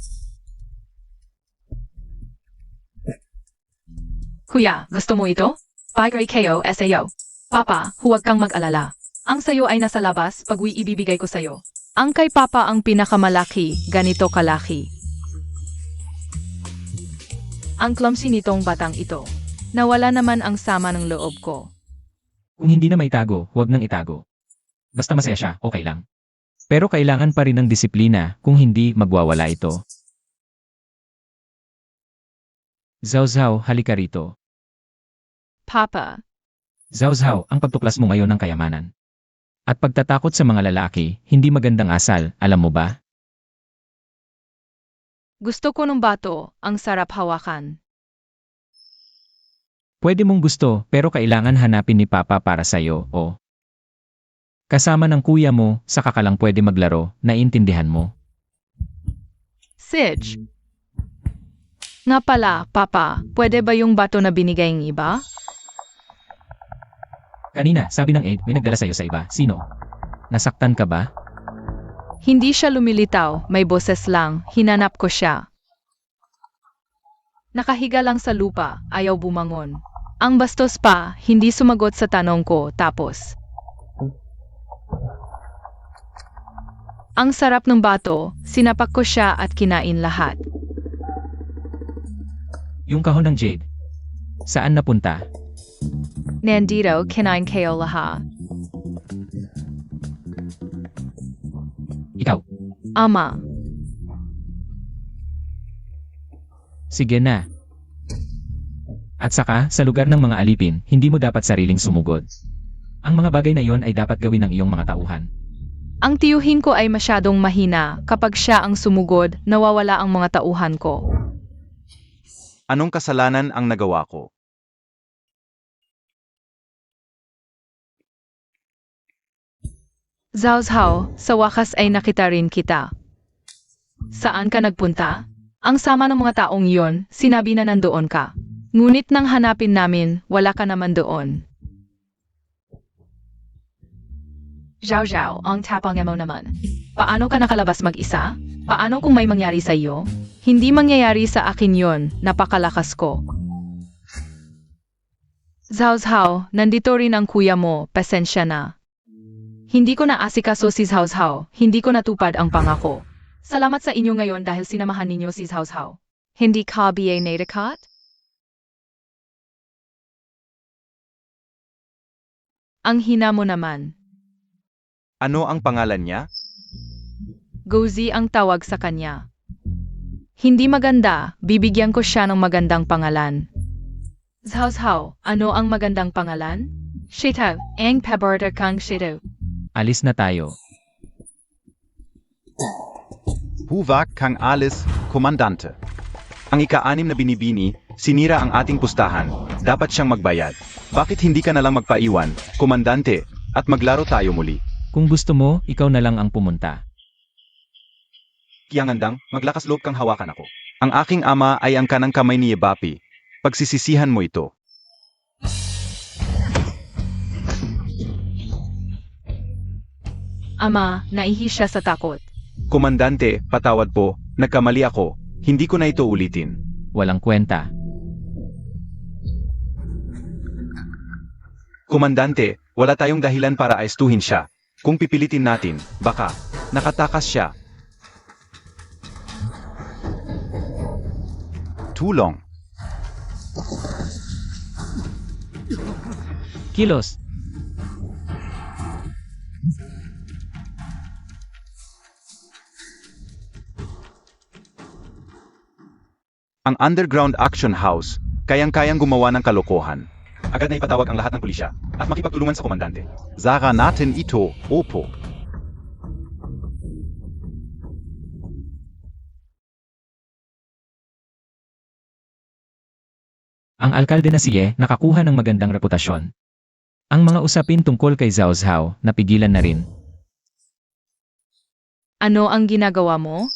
Kuya, gusto mo ito? Bagay kayo, SAO. Papa, huwag kang mag-alala. Ang sayo ay nasa labas, pag-uwi ibibigay ko sayo.
Ang kay Papa ang pinakamalaki, ganito kalaki. Ang clumsy nitong batang ito. Nawala naman ang sama ng loob ko.
Kung hindi na may tago, huwag nang itago. Basta masaya siya, okay lang. Pero kailangan pa rin ng disiplina, kung hindi magwawala ito. Zhao Zhao, halika rito.
Papa,
Zhao Zhao, ang pagtuklas mo ngayon ng kayamanan. At pagtatakot sa mga lalaki, hindi magandang asal, alam mo ba?
gusto ko ng bato, ang sarap hawakan.
Pwede mong gusto, pero kailangan hanapin ni Papa para sa'yo, o. Kasama ng kuya mo, saka ka lang pwede maglaro, naiintindihan mo.
Sige. Nga pala, Papa, pwede ba yung bato na binigay ng iba?
Kanina, sabi ng aide, may nagdala sa'yo sa iba. Sino? Nasaktan ka ba?
Hindi siya lumilitaw, may boses lang, hinanap ko siya. Nakahiga lang sa lupa, ayaw bumangon. Ang bastos pa, hindi sumagot sa tanong ko, tapos. Ang sarap ng bato, sinapak ko siya at kinain lahat.
Yung kahon ng Jade. Saan napunta?
Nandito, kinain kayo lahat.
Ikaw.
Ama,
Sige na. At saka, sa lugar ng mga alipin, hindi mo dapat sariling sumugod. Ang mga bagay na iyon ay dapat gawin ng iyong mga tauhan.
ang tiyuhin ko ay masyadong mahina, kapag siya ang sumugod, nawawala ang mga tauhan ko.
Anong kasalanan ang nagawa ko?
Zhao Zhao, sa wakas ay nakita rin kita. Saan ka nagpunta? Ang sama ng mga taong iyon, sinabi na nandoon ka. Ngunit nang hanapin namin, wala ka naman doon. Zhao Zhao, ang tapang mo naman. Paano ka nakalabas mag-isa? Paano kung may mangyari sa iyo? Hindi mangyayari sa akin yon, napakalakas ko. Zhao Zhao, nandito rin ang kuya mo, pasensya na. Hindi ko naasikaso si Zhao Zhao, hindi ko natupad ang pangako. Salamat sa inyo ngayon dahil sinamahan ninyo si Zhao Zhao. Hindi ka BA Nadakat? Ang hina mo naman.
Ano ang pangalan niya?
Gozi ang tawag sa kanya. Hindi maganda, bibigyan ko siya ng magandang pangalan. Zhao Zhao, ano ang magandang pangalan? Shito, ang paborder kang Shito.
Alis na tayo.
Huwag kang alis, komandante. Ang ika-6 na binibini, sinira ang ating pustahan. Dapat siyang magbayad. Bakit hindi ka nalang magpaiwan, komandante, at maglaro tayo muli?
Kung gusto mo, ikaw na lang ang pumunta.
Kiyangandang, maglakas loob kang hawakan ako. Ang aking ama ay ang kanang kamay ni Yebapi. Pagsisisihan mo ito.
Ama, naihi siya sa takot.
Komandante, patawad po, nagkamali ako. Hindi ko na ito ulitin.
Walang kwenta.
Komandante, wala tayong dahilan para aestuhin siya. Kung pipilitin natin, baka nakatakas siya. Tulong.
Kilos!
Ang Underground Action House, kayang-kayang gumawa ng kalokohan. Agad na ipatawag ang lahat ng pulisya at makipagtulungan sa komandante. Zara natin ito, opo.
Ang alkalde na si Ye nakakuha ng magandang reputasyon. Ang mga usapin tungkol kay Zhao Zhao napigilan na rin.
Ano ang ginagawa mo?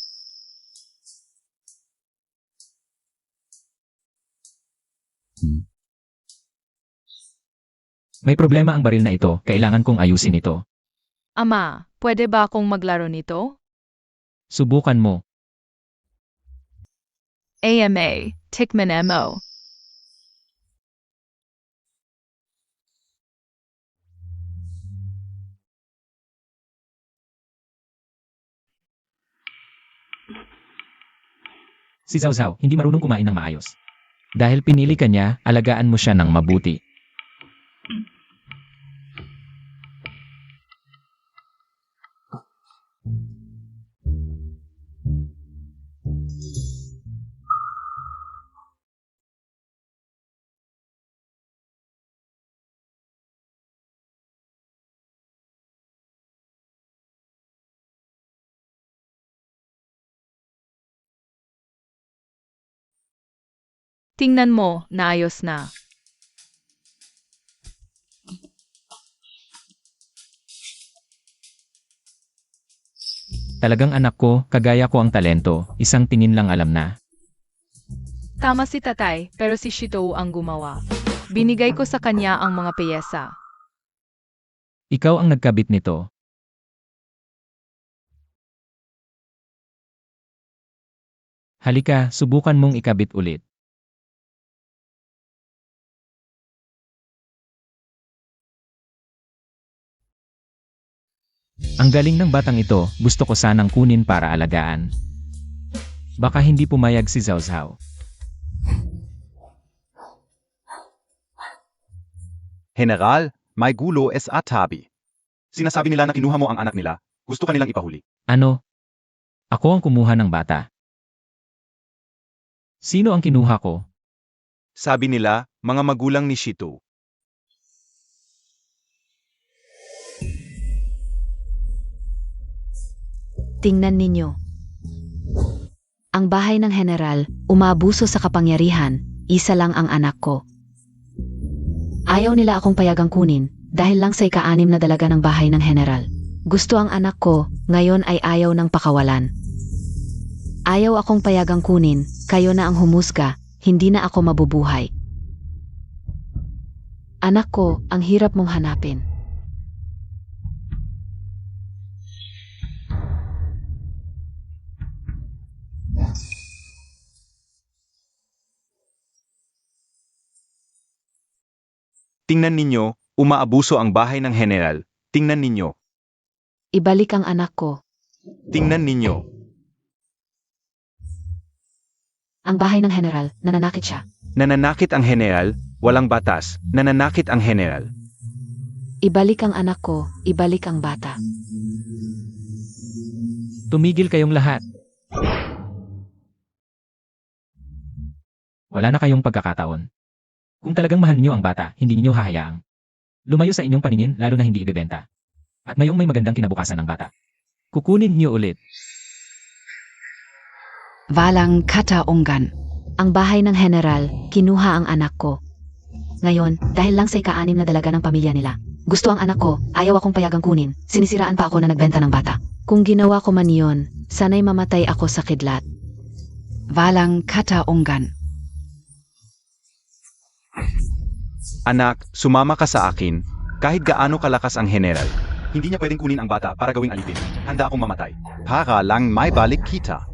May problema ang baril na ito, kailangan kong ayusin ito.
Ama, pwede ba akong maglaro nito?
Subukan mo.
AMA, Tikman Mo.
Si Zhao Zhao, hindi marunong kumain ng maayos. Dahil pinili ka niya, alagaan mo siya ng mabuti.
Tingnan mo, naayos na.
Talagang anak ko, kagaya ko ang talento, isang tingin lang alam na.
Tama si tatay, pero si Shito ang gumawa. Binigay ko sa kanya ang mga piyesa.
Ikaw ang nagkabit nito. Halika, subukan mong ikabit ulit. Ang galing ng batang ito, gusto ko sanang kunin para alagaan. Baka hindi pumayag si Zhao Zhao.
General, may gulo es atabi. Sinasabi nila na kinuha mo ang anak nila, gusto ka nilang ipahuli.
Ano? Ako ang kumuha ng bata. Sino ang kinuha ko?
Sabi nila, mga magulang ni Shito.
Tingnan ninyo. Ang bahay ng general, umaabuso sa kapangyarihan, isa lang ang anak ko. Ayaw nila akong payagang kunin, dahil lang sa ika-6 na dalaga ng bahay ng general. Gusto ang anak ko, ngayon ay ayaw ng pakawalan. Ayaw akong payagang kunin, kayo na ang humusga, hindi na ako mabubuhay. Anak ko, ang hirap mong hanapin.
Tingnan ninyo, umaabuso ang bahay ng general. Tingnan ninyo.
Ibalik ang anak ko.
Tingnan ninyo.
Ang bahay ng general, nananakit siya.
Nananakit ang general, walang batas, nananakit ang general.
Ibalik ang anak ko, ibalik ang bata.
Tumigil kayong lahat. Wala na kayong pagkakataon. Kung talagang mahal niyo ang bata, hindi niyo hahayaang lumayo sa inyong paningin lalo na hindi ibebenta. At mayong may magandang kinabukasan ng bata. Kukunin niyo ulit.
Walang kataonggan. Ang bahay ng general, kinuha ang anak ko. Ngayon, dahil lang sa ika-6 na dalaga ng pamilya nila, gusto ang anak ko, ayaw akong payagang kunin, sinisiraan pa ako na nagbenta ng bata. Kung ginawa ko man yon, sana'y mamatay ako sa kidlat. Walang kataonggan.
Anak, sumama ka sa akin. Kahit gaano kalakas ang general, hindi niya pwedeng kunin ang bata para gawing alipin. Handa akong mamatay. Para lang may balik kita.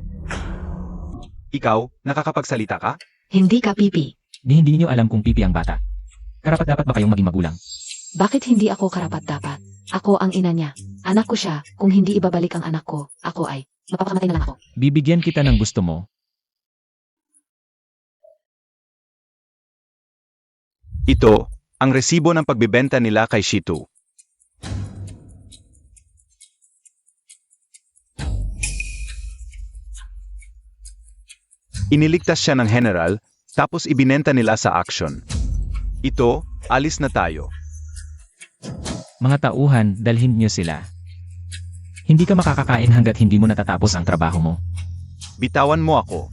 Ikaw, nakakapagsalita ka?
Hindi ka pipi.
Hindi niyo alam kung pipi ang bata. Karapat-dapat ba kayong maging magulang?
Bakit hindi ako karapat-dapat? Ako ang ina niya. Anak ko siya, kung hindi ibabalik ang anak ko, ako ay, mapapakamatay na lang ako.
Bibigyan kita ng gusto mo.
Ito, ang resibo ng pagbibenta nila kay Shito. Iniligtas siya ng general, tapos ibinenta nila sa action. Ito, alis na tayo.
Mga tauhan, dalhin niyo sila. Hindi ka makakakain hanggat hindi mo natatapos ang trabaho mo.
Bitawan mo ako.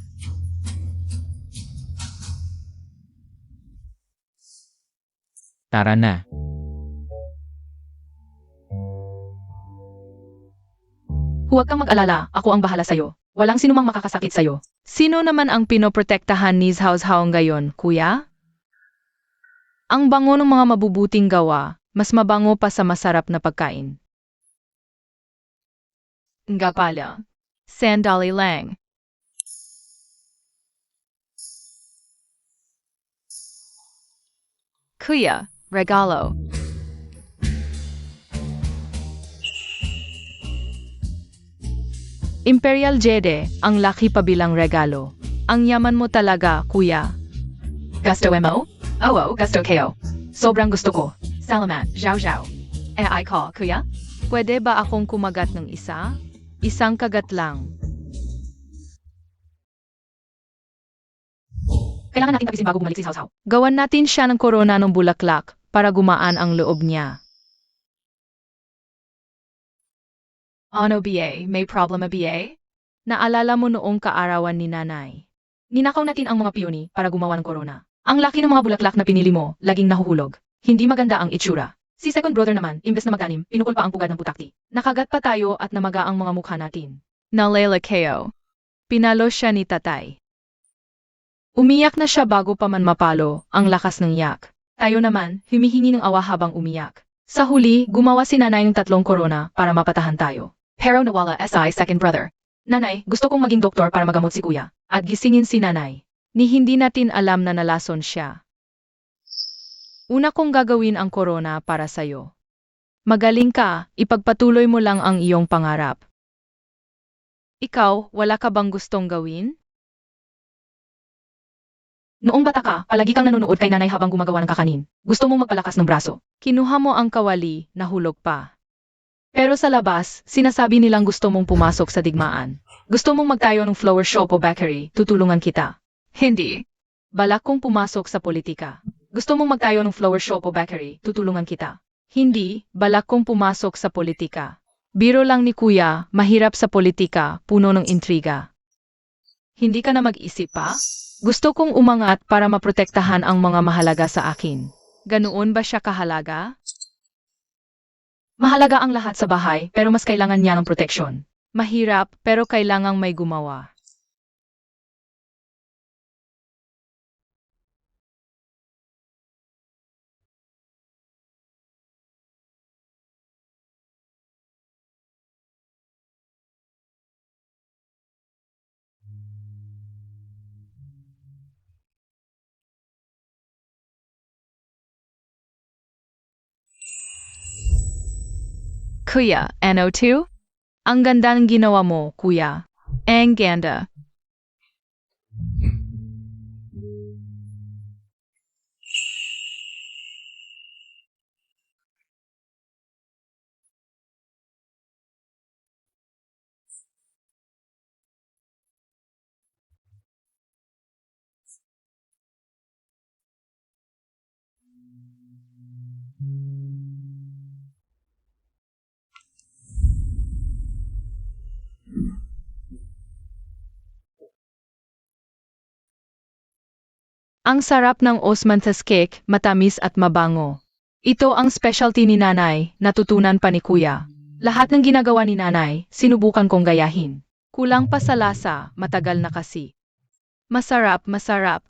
Tara na.
Huwag kang mag-alala, ako ang bahala sa'yo. Walang sinumang makakasakit sa'yo. Sino naman ang pinoprotektahan ni Zhao Zhao ngayon, kuya? Ang bango ng mga mabubuting gawa, mas mabango pa sa masarap na pagkain. Nga pala. Sandali lang. Kuya, regalo. Imperial Jede, ang laki pa bilang regalo. Ang yaman mo talaga, kuya. Gusto mo? Oo, gusto kayo. Sobrang gusto ko. Salamat, Zhao Zhao. I call, kuya? Pwede ba akong kumagat ng isa? Isang kagat lang. Kailangan natin tapisin bago bumalik si Cao Cao. Gawan natin siya ng korona ng bulaklak para gumaan ang loob niya. Ano BA? May problema BA? Naalala mo noong kaarawan ni nanay. Ninakaw natin ang mga piyoni para gumawa ng korona. Ang laki ng mga bulaklak na pinili mo, laging nahuhulog. Hindi maganda ang itsura. Si second brother naman, imbes na maganim, pinukol pa ang pugad ng putakti. Nakagat pa tayo at namaga ang mga mukha natin. Nalela kayo. Pinalo siya ni tatay. Umiyak na siya bago pa man mapalo, ang lakas ng yak. Tayo naman, humihingi ng awa habang umiyak. Sa huli, gumawa si nanay ng 3 korona para mapatahan tayo. Pero nawala SI second brother. Nanay, gusto kong maging doktor para magamot si kuya. At gisingin si nanay. Ni hindi natin alam na nalason siya. Una kong gagawin ang korona para sa'yo. Magaling ka, ipagpatuloy mo lang ang iyong pangarap. Ikaw, wala ka bang gustong gawin? Noong bata ka, palagi kang nanonood kay nanay habang gumagawa ng kakanin. Gusto mong magpalakas ng braso. Kinuha mo ang kawali, nahulog pa. Pero sa labas, sinasabi nilang gusto mong pumasok sa digmaan. Gusto mong magtayo ng flower shop o bakery, tutulungan kita. Hindi. Balak kong pumasok sa politika. Gusto mong magtayo ng flower shop o bakery, tutulungan kita. Hindi, balak kong pumasok sa politika. Biro lang ni kuya, mahirap sa politika, puno ng intriga. Hindi ka na mag-isip pa? Gusto kong umangat para maprotektahan ang mga mahalaga sa akin. Ganoon ba siya kahalaga? Mahalaga ang lahat sa bahay, pero mas kailangan niya ng proteksyon. Mahirap, pero kailangang may gumawa. Kuya, ano to? Ang ganda ng ginawa mo, kuya. Ang ganda. Ang sarap ng osmanthus cake, matamis at mabango. Ito ang specialty ni nanay, natutunan pa ni kuya. Lahat ng ginagawa ni nanay, sinubukan kong gayahin. Kulang pa sa lasa, matagal na kasi. Masarap, masarap.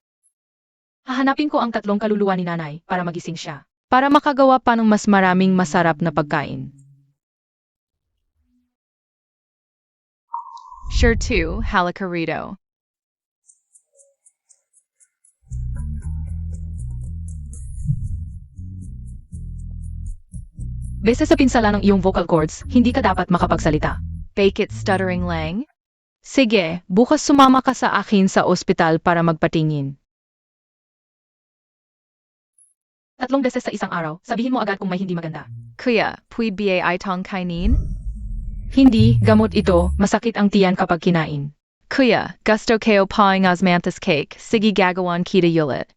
Hahanapin ko ang 3 kaluluwa ni nanay para magising siya. Para makagawa pa ng mas maraming masarap na pagkain. Sure 2, halika rito. Base sa pinsala ng iyong vocal cords, hindi ka dapat makapagsalita. Fake it stuttering lang? Sige, bukas sumama ka sa akin sa ospital para magpatingin. 3 beses sa isang araw, sabihin mo agad kung may hindi maganda. Kuya, pwede ba itong kainin? Hindi, gamot ito, masakit ang tiyan kapag kinain. Kuya, gusto kayo pawing osmanthus cake, sige gagawan kita ulit.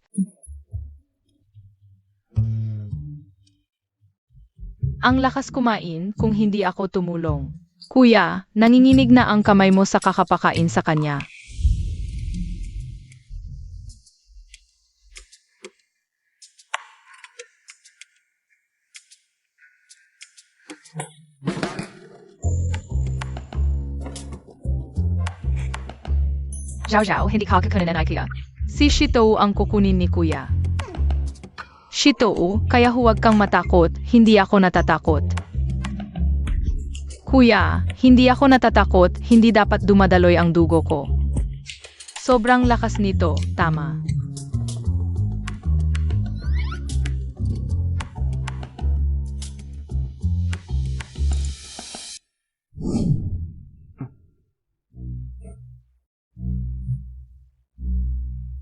Ang lakas kumain kung hindi ako tumulong. Kuya, nanginginig na ang kamay mo sa kakapakain sa kanya. Zhao Zhao, hindi ka kakanin na kuya. Si Shito ang kukunin ni kuya. Shito, kaya huwag kang matakot, hindi ako natatakot. Kuya, hindi ako natatakot, hindi dapat dumadaloy ang dugo ko. Sobrang lakas nito, tama.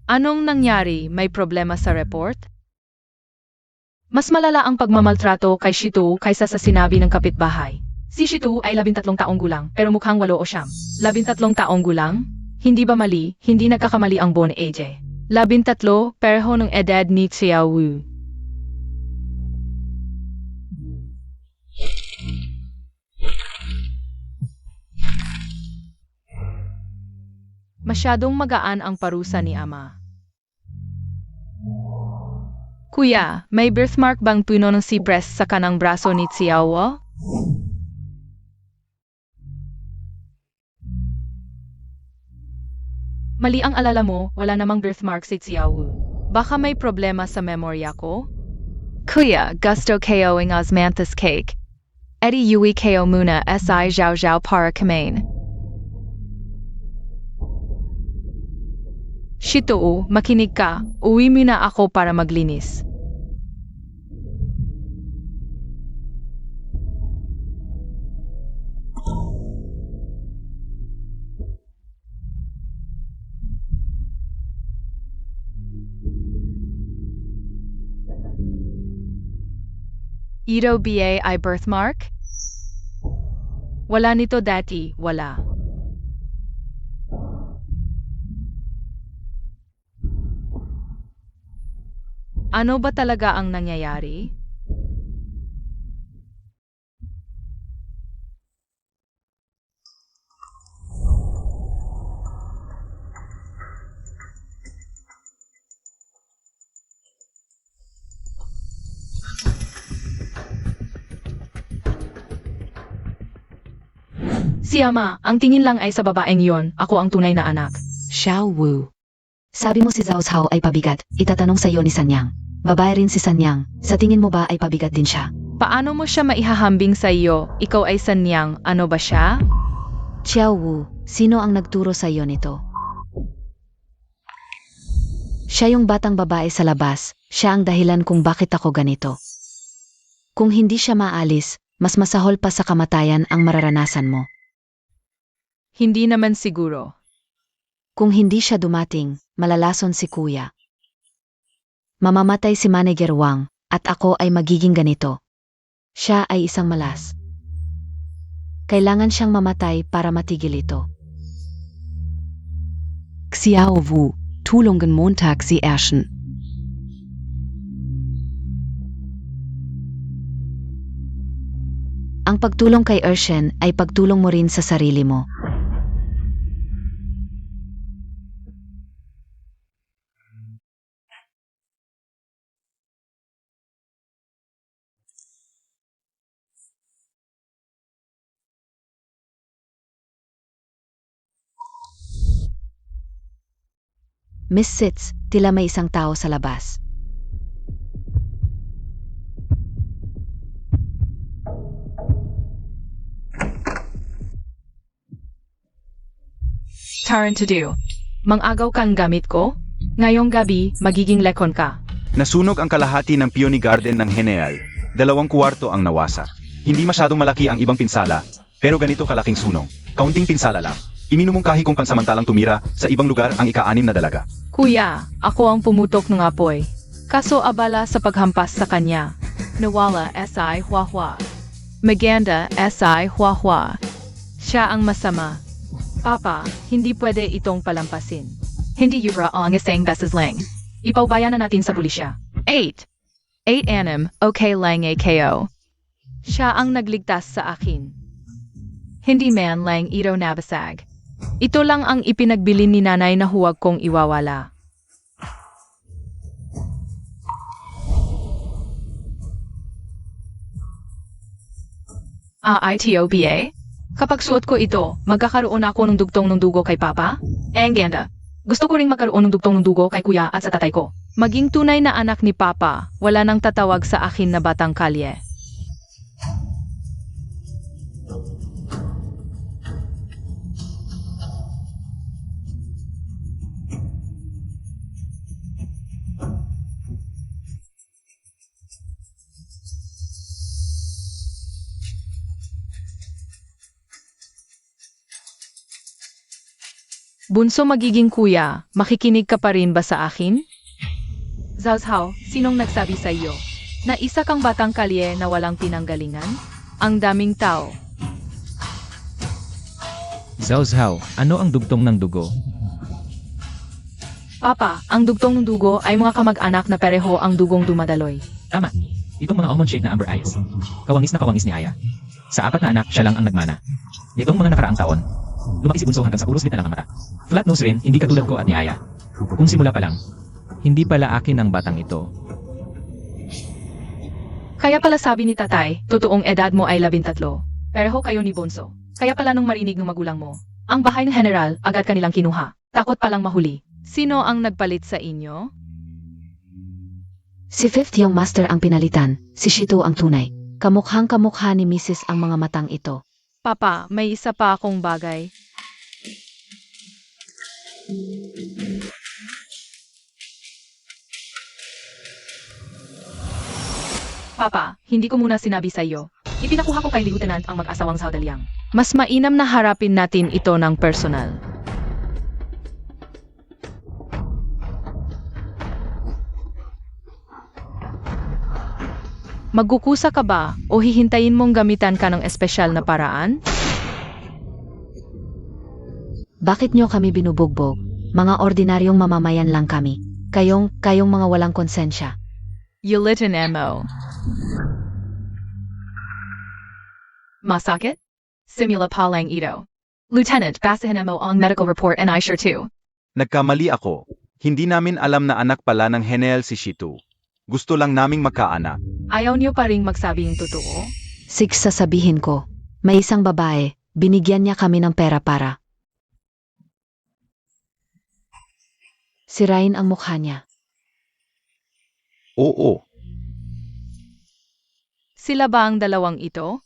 Anong nangyari? May problema sa report? Mas malala ang pagmamaltrato kay Shitu kaysa sa sinabi ng kapitbahay. Si Shitu ay 13 taong gulang, pero mukhang 8 o 9. 13 taong gulang? Hindi ba mali? Hindi nagkakamali ang Bon AJ. 13, pareho ng edad ni Xiao Wu. Masyadong magaan ang parusa ni ama. Kuya, may birthmark bang puno ng sipres sa kanang braso ni Xiao? Mali ang alala mo, wala namang birthmark si Xiao. Baka may problema sa memorya ko? Kuya, gusto ko ng osmanthus cake. Eddie Yui ko muna si Zhao Zhao para kumain. Shitu, makinig ka. Uwi mo na ako para maglinis. Ito ba ay birthmark? Wala nito dati, wala. Ano ba talaga ang nangyayari? Si ama, ang tingin lang ay sa babaeng yon, ako ang tunay na anak.
Xiao Wu. Sabi mo si Zhao Zhao ay pabigat, itatanong sa iyo ni Sanyang. Babae rin si Sanyang, sa tingin mo ba ay pabigat din siya?
Paano mo siya maihahambing sa iyo? Ikaw ay Sanyang, ano ba siya?
Xiao Wu, sino ang nagturo sa iyo nito? Siya yung batang babae sa labas, siya ang dahilan kung bakit ako ganito. Kung hindi siya maalis, mas masahol pa sa kamatayan ang mararanasan mo.
Hindi naman siguro.
Kung hindi siya dumating, malalason si kuya. Mamamatay si Manager Wang, at ako ay magiging ganito. Siya ay isang malas. Kailangan siyang mamatay para matigil ito.
Xiao Wu, Tulungen Montag Sie Erschen.
Ang pagtulong kay Ershen ay pagtulong mo rin sa sarili mo. Miss Sitz, tila may isang tao sa labas.
Tarantado. Mang-agaw kang gamit ko? Ngayong gabi, magiging lekon ka.
Nasunog ang kalahati ng Peony Garden ng Heneal. 2 kwarto ang nawasa. Hindi masyadong malaki ang ibang pinsala, pero ganito kalaking sunog. Kaunting pinsala lang. Iminumungkahi kong pansamantalang tumira sa ibang lugar ang ika-6 na dalaga.
Kuya, ako ang pumutok ng apoy. Kaso abala sa paghampas sa kanya. Nawala si Huahua. Maganda si Huahua. Siya ang masama. Papa, hindi pwede itong palampasin. Hindi yura ang isang beses lang. Ipaubayan na natin sa pulisya. 8 anim, okay lang ko. Siya ang nagligtas sa akin. Hindi man lang ito nabasag. Ito lang ang ipinagbilin ni nanay na huwag kong iwawala. ITOBA? Kapag suot ko ito, magkakaroon ako ng dugtong ng dugo kay Papa? Ang ganda. Gusto ko ring magkaroon ng dugtong ng dugo kay Kuya at sa tatay ko. Maging tunay na anak ni Papa, wala nang tatawag sa akin na batang kalye. Bunso magiging kuya, makikinig ka pa rin ba sa akin? Zhao Zhao, sinong nagsabi sa iyo? Na isa kang batang kalye na walang pinanggalingan? Ang daming tao.
Zhao Zhao, ano ang dugtong ng dugo?
Papa, ang dugtong ng dugo ay mga kamag-anak na pareho ang dugong dumadaloy.
Tama. Itong mga almond shape na amber eyes. Kawangis na kawangis ni Aya. Sa 4 na anak, siya lang ang nagmana. Nitong mga nakaraang taon, lumaki si Bunso hanggang sa puros na lang ang mata. Flat nose rin, hindi katulad ko at ni Aya. Kung simula pa lang, hindi pala akin ang batang ito.
Kaya pala sabi ni tatay, totoong edad mo ay 13. Pareho kayo ni Bunso. Kaya pala nung marinig ng magulang mo, ang bahay ng general, agad kanilang kinuha. Takot palang mahuli. Sino ang nagpalit sa inyo?
Si Fifth yung master ang pinalitan, si Shito ang tunay. Kamukhang kamukha ni Mrs. ang mga matang ito.
Papa, may isa pa akong bagay. Papa, hindi ko muna sinabi sa iyo. Ipinakuha ko kay Lieutenant ang mag-asawang Zhao Daliang. Mas mainam na harapin natin ito ng personal. Magkukusa ka ba o hihintayin mong gamitan ka ng espesyal na paraan?
Bakit nyo kami binubugbog? Mga ordinaryong mamamayan lang kami. Kayong mga walang konsensya.
Ulitin mo. Masakit? Simula pa lang ito. Lieutenant, basahin mo ang medical report and I sure too.
Nagkamali ako. Hindi namin alam na anak pala ng Henel si Shitu. Gusto lang naming magkaanak.
Ayaw niyo pa ring magsabi yung totoo?
Sig sasabihin ko, may isang babae, binigyan niya kami ng pera para sirain ang mukha niya.
Oo.
Sila ba ang dalawang ito?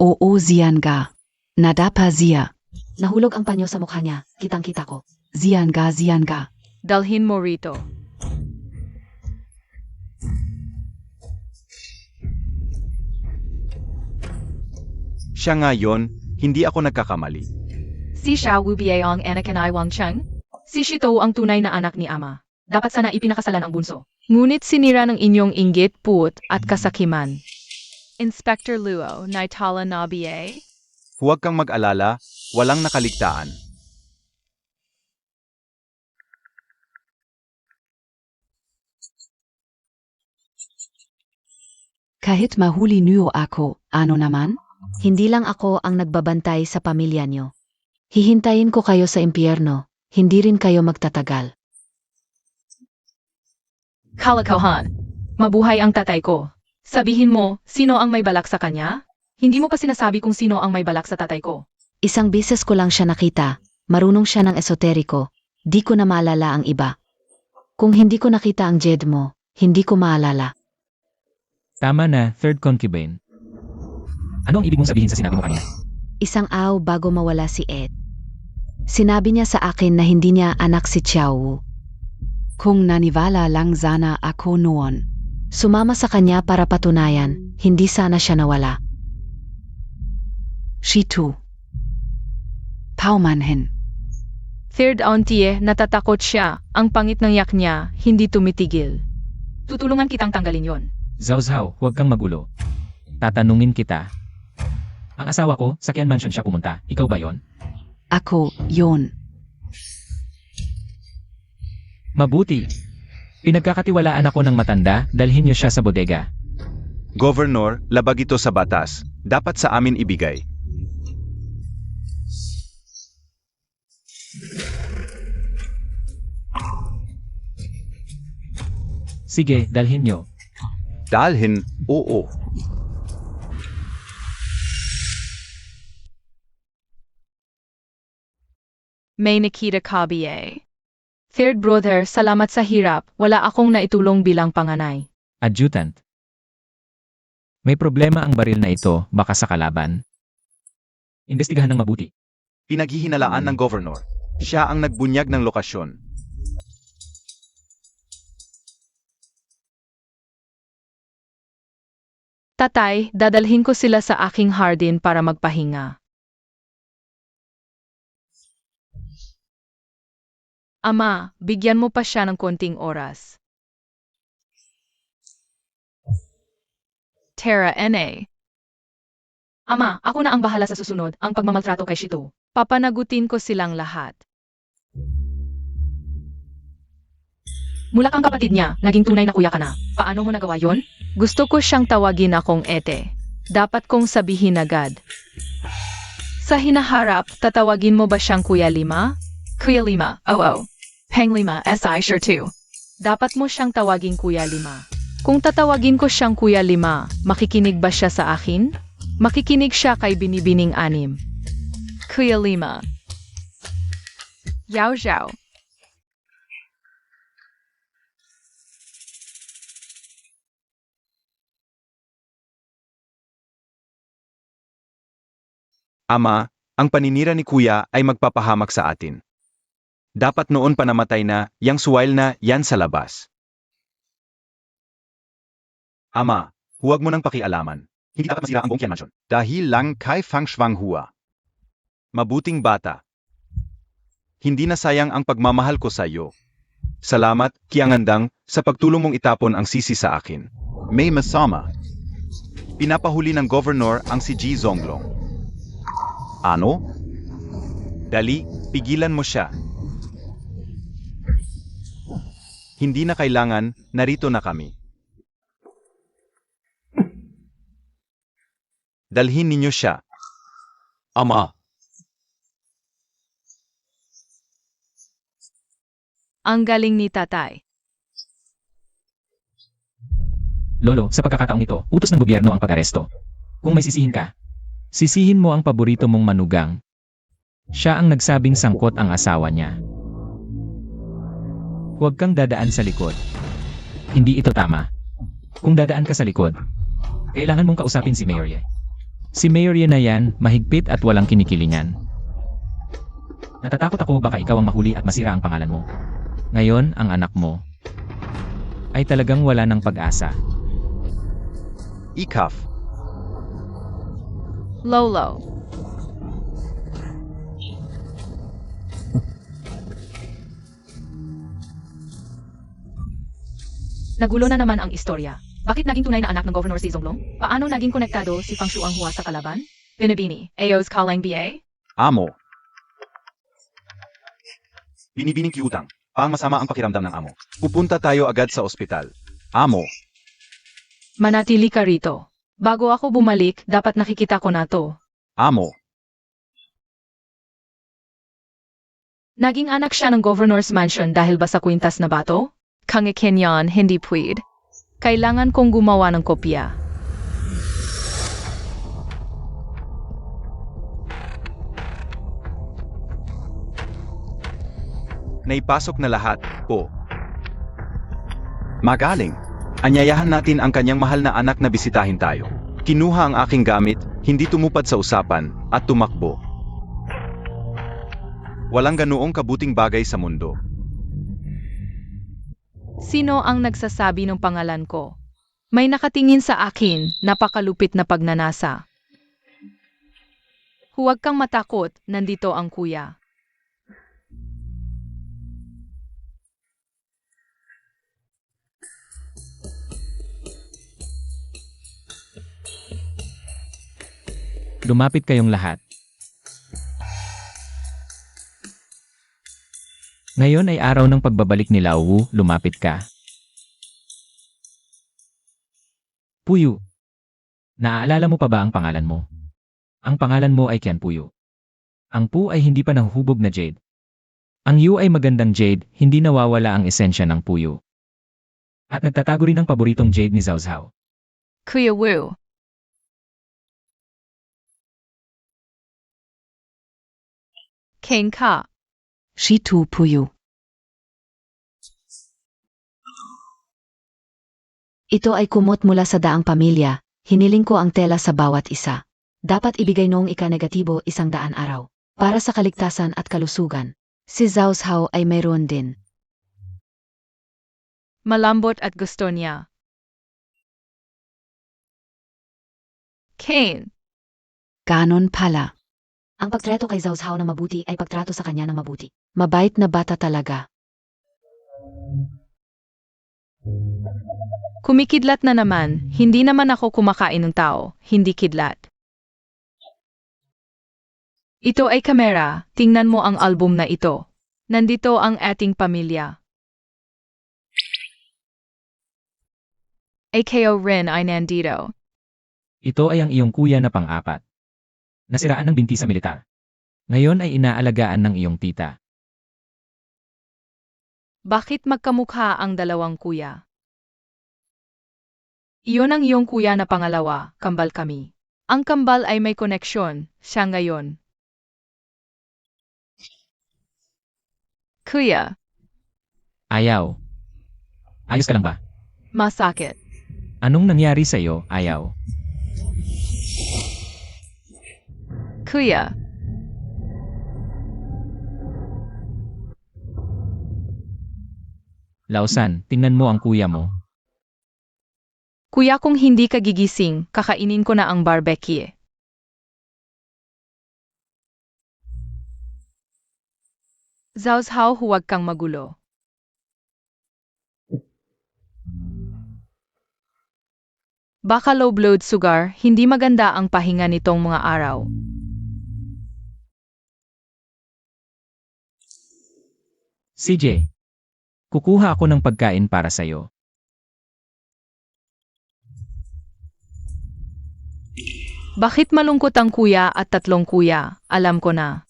Oo Zianga. Nadapa Zia.
Nahulog ang panyo sa mukha niya, kitang-kita ko.
Zianga Zianga.
Dalhin mo rito.
Siya nga yon, hindi ako nagkakamali.
Si Xiao Wubiye ang anak ni Wang Cheng? Si Shito ang tunay na anak ni Ama. Dapat sana ipinakasalan ang bunso. Ngunit sinira ng inyong inggit, puot at kasakiman. Inspector Luo, Naitala Nabie?
Huwag kang mag-alala, walang nakaligtaan.
Kahit mahuli niyo ako, ano naman?
Hindi lang ako ang nagbabantay sa pamilya niyo. Hihintayin ko kayo sa impyerno, hindi rin kayo magtatagal.
Kalokohan. Mabuhay ang tatay ko. Sabihin mo, sino ang may balak sa kanya? Hindi mo pa sinasabi kung sino ang may balak sa tatay ko.
Isang beses ko lang siya nakita, marunong siya ng esoteriko, di ko na maalala ang iba. Kung hindi ko nakita ang jed mo, hindi ko maalala.
Tama na, third concubine. Ano ang ibig mong sabihin sa sinabi mo kanina?
Isang araw bago mawala si Ed. Sinabi niya sa akin na hindi niya anak si Xiao Wu.
Kung naniwala lang sana ako noon.
Sumama sa kanya para patunayan, hindi sana siya nawala.
Shitu. Paumanhin.
Third auntie, natatakot siya. Ang pangit ng yak niya, hindi tumitigil. Tutulungan kitang tanggalin yon.
Zhao Zhao, huwag kang magulo. Tatanungin kita. Ang asawa ko, sa Kian Mansion siya pumunta. Ikaw ba yon?
Ako, yon.
Mabuti. Pinagkakatiwalaan ako ng matanda, dalhin niyo siya sa bodega.
Governor, labag ito sa batas. Dapat sa amin ibigay.
Sige, dalhin niyo.
Dalhin, oo.
May Nikita Kabie. Third brother, salamat sa hirap. Wala akong naitulong bilang panganay.
Adjutant. May problema ang baril na ito, baka sa kalaban. Imbestigahan ng mabuti.
Pinaghihinalaan ng governor. Siya ang nagbunyag ng lokasyon.
Tatay, dadalhin ko sila sa aking hardin para magpahinga. Ama, bigyan mo pa siya ng konting oras. Tara, N.A.
Ama, ako na ang bahala sa susunod, ang pagmamaltrato kay Shito.
Papanagutin ko silang lahat.
Mula kang kapatid niya, naging tunay na kuya ka na. Paano mo nagawa yon?
Gusto ko siyang tawagin akong ete. Dapat kong sabihin agad. Sa hinaharap, tatawagin mo ba siyang Kuya Lima?
Kuya Lima, oo. Peng Lima, SI sure too.
Dapat mo siyang tawagin Kuya Lima. Kung tatawagin ko siyang Kuya Lima, makikinig ba siya sa akin? Makikinig siya kay Binibining Anim. Kuya Lima. Yao Zhao.
Ama, ang paninira ni kuya ay magpapahamak sa atin. Dapat noon pa namatay na, yang suwail na yan sa labas. Ama, huwag mo nang pakialaman. Hindi dapat masira ang buong Qian Mansion. Dahil lang kay Fang Shuanghua. Mabuting bata. Hindi na sayang ang pagmamahal ko sa iyo. Salamat, Kiangandang, sa pagtulong mong itapon ang sisi sa akin. May masama. Pinapahuli ng governor ang si Ji Zonglong. Ano? Dali, pigilan mo siya. Hindi na kailangan, narito na kami. Dalhin ninyo siya. Ama.
Ang galing ni tatay.
Lolo, sa pagkakataong ito, utos ng gobyerno ang pag-aresto. Kung may sisihin ka, sisihin mo ang paborito mong manugang. Siya ang nagsabing sangkot ang asawa niya. Huwag kang dadaan sa likod. Hindi ito tama. Kung dadaan ka sa likod, kailangan mong kausapin si Mayor Ye. Si Mayor Ye na yan, mahigpit at walang kinikilingan. Natatakot ako baka ikaw ang mahuli at masira ang pangalan mo. Ngayon, ang anak mo ay talagang wala ng pag-asa.
Ikaf.
Lolo.
Nagulo na naman ang istorya. Bakit naging tunay na anak ng Governor si Zonglong? Paano naging konektado si Fang Shuanghua sa kalaban? Binibini, Ayo's calling BA?
Amo. Binibining kiutang. Pang masama ang pakiramdam ng amo. Pupunta tayo agad sa ospital. Amo.
Manatili ka rito. Bago ako bumalik, dapat nakikita ko na to.
Amo.
Naging anak siya ng Governor's Mansion dahil ba sa kwintas na bato? Kangikin yan, hindi pwede. Kailangan kong gumawa ng kopya.
Naipasok na lahat, po. Magaling. Anyayahan natin ang kanyang mahal na anak na bisitahin tayo. Kinuha ang aking gamit, hindi tumupad sa usapan, at tumakbo. Walang ganoong kabuting bagay sa mundo.
Sino ang nagsasabi ng pangalan ko? May nakatingin sa akin, napakalupit na pagnanasa. Huwag kang matakot, nandito ang kuya.
Lumapit kayong lahat. Ngayon ay araw ng pagbabalik ni Lao Wu, lumapit ka. Puyo. Naaalala mo pa ba ang pangalan mo? Ang pangalan mo ay Qian Puyo. Ang Pu ay hindi pa nahuhubog na jade. Ang Yu ay magandang jade, hindi nawawala ang esensya ng Puyo. At nagtatago rin ang paboritong jade ni Zhao Zhao.
Kuya Wu. King Ka.
Shitu Puyu.
Ito ay kumot mula sa daang pamilya. Hiniling ko ang tela sa bawat isa. Dapat ibigay noong ika-negatibo 100 araw. Para sa kaligtasan at kalusugan. Si Zhao Zhao ay mayroon din.
Malambot at gusto niya. Kane.
Ganon pala. Ang pagtrato kay Zhao Zhao na mabuti ay pagtrato sa kanya ng mabuti. Mabait na bata talaga.
Kumikidlat na naman, hindi naman ako kumakain ng tao, hindi kidlat. Ito ay kamera, tingnan mo ang album na ito. Nandito ang ating pamilya. AKO rin ay nandito.
Ito ay ang iyong kuya na pang-apat. Nasiraan ng binti sa militar. Ngayon ay inaalagaan ng iyong tita.
Bakit magkamukha ang dalawang kuya? Iyon ang iyong kuya na pangalawa, kambal kami. Ang kambal ay may koneksyon, siya ngayon. Kuya,
Ayaw. Ayos ka lang ba?
masakit.
Anong nangyari sa iyo, Ayaw?
Kuya,
Lausan, tingnan mo ang kuya mo.
kuya kung hindi ka gigising, kakainin ko na ang barbecue. Zawzhaw, huwag kang magulo. Baka low blood sugar, hindi maganda ang pahinga nitong mga araw.
CJ, kukuha ako ng pagkain para sa'yo.
Bakit malungkot ang kuya at tatlong kuya? Alam ko na.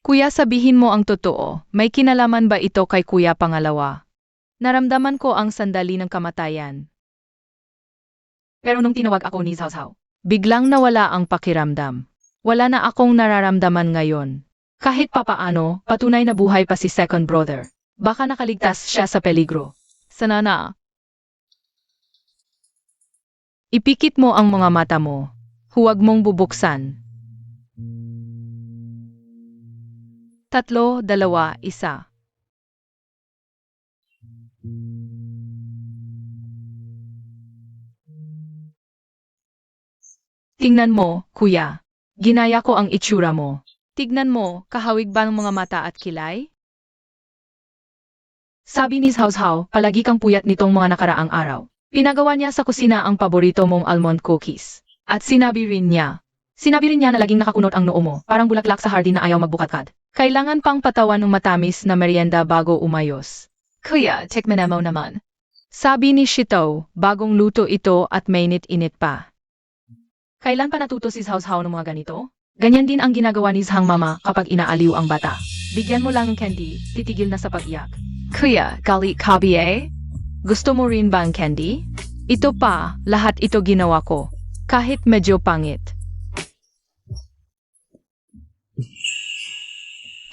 Kuya, sabihin mo ang totoo, may kinalaman ba ito kay kuya pangalawa? Naramdaman ko ang sandali ng kamatayan. Pero nung tinawag ako ni Zawzaw, biglang nawala ang pakiramdam. Wala na akong nararamdaman ngayon. Kahit papaano, patunay na buhay pa si second brother. Baka nakaligtas siya sa peligro. Sana na. Ipikit mo ang mga mata mo. Huwag mong bubuksan. 3, 2, 1. Tingnan mo, kuya. Ginaya ko ang itsura mo. Tignan mo, kahawig ba ng mga mata at kilay? Sabi ni Zawzaw, palagi kang puyat nitong mga nakaraang araw. Pinagawa niya sa kusina ang paborito mong almond cookies. At sinabi rin niya na laging nakakunot ang noo mo, parang bulaklak sa hardin na ayaw magbukadkad. Kailangan pang patawan ng matamis na merienda bago umayos. Kuya, tikman mo naman. Sabi ni Shito, bagong luto ito at mainit-init pa. Kailan pa natuto si Zawzaw ng mga ganito? Ganyan din ang ginagawa ni Zhang mama kapag inaaliw ang bata. Bigyan mo lang ng candy, titigil na sa pag-iyak. Kuya, galit ka ba eh? Gusto mo rin ba ang candy? Ito pa, lahat ito ginawa ko. Kahit medyo pangit.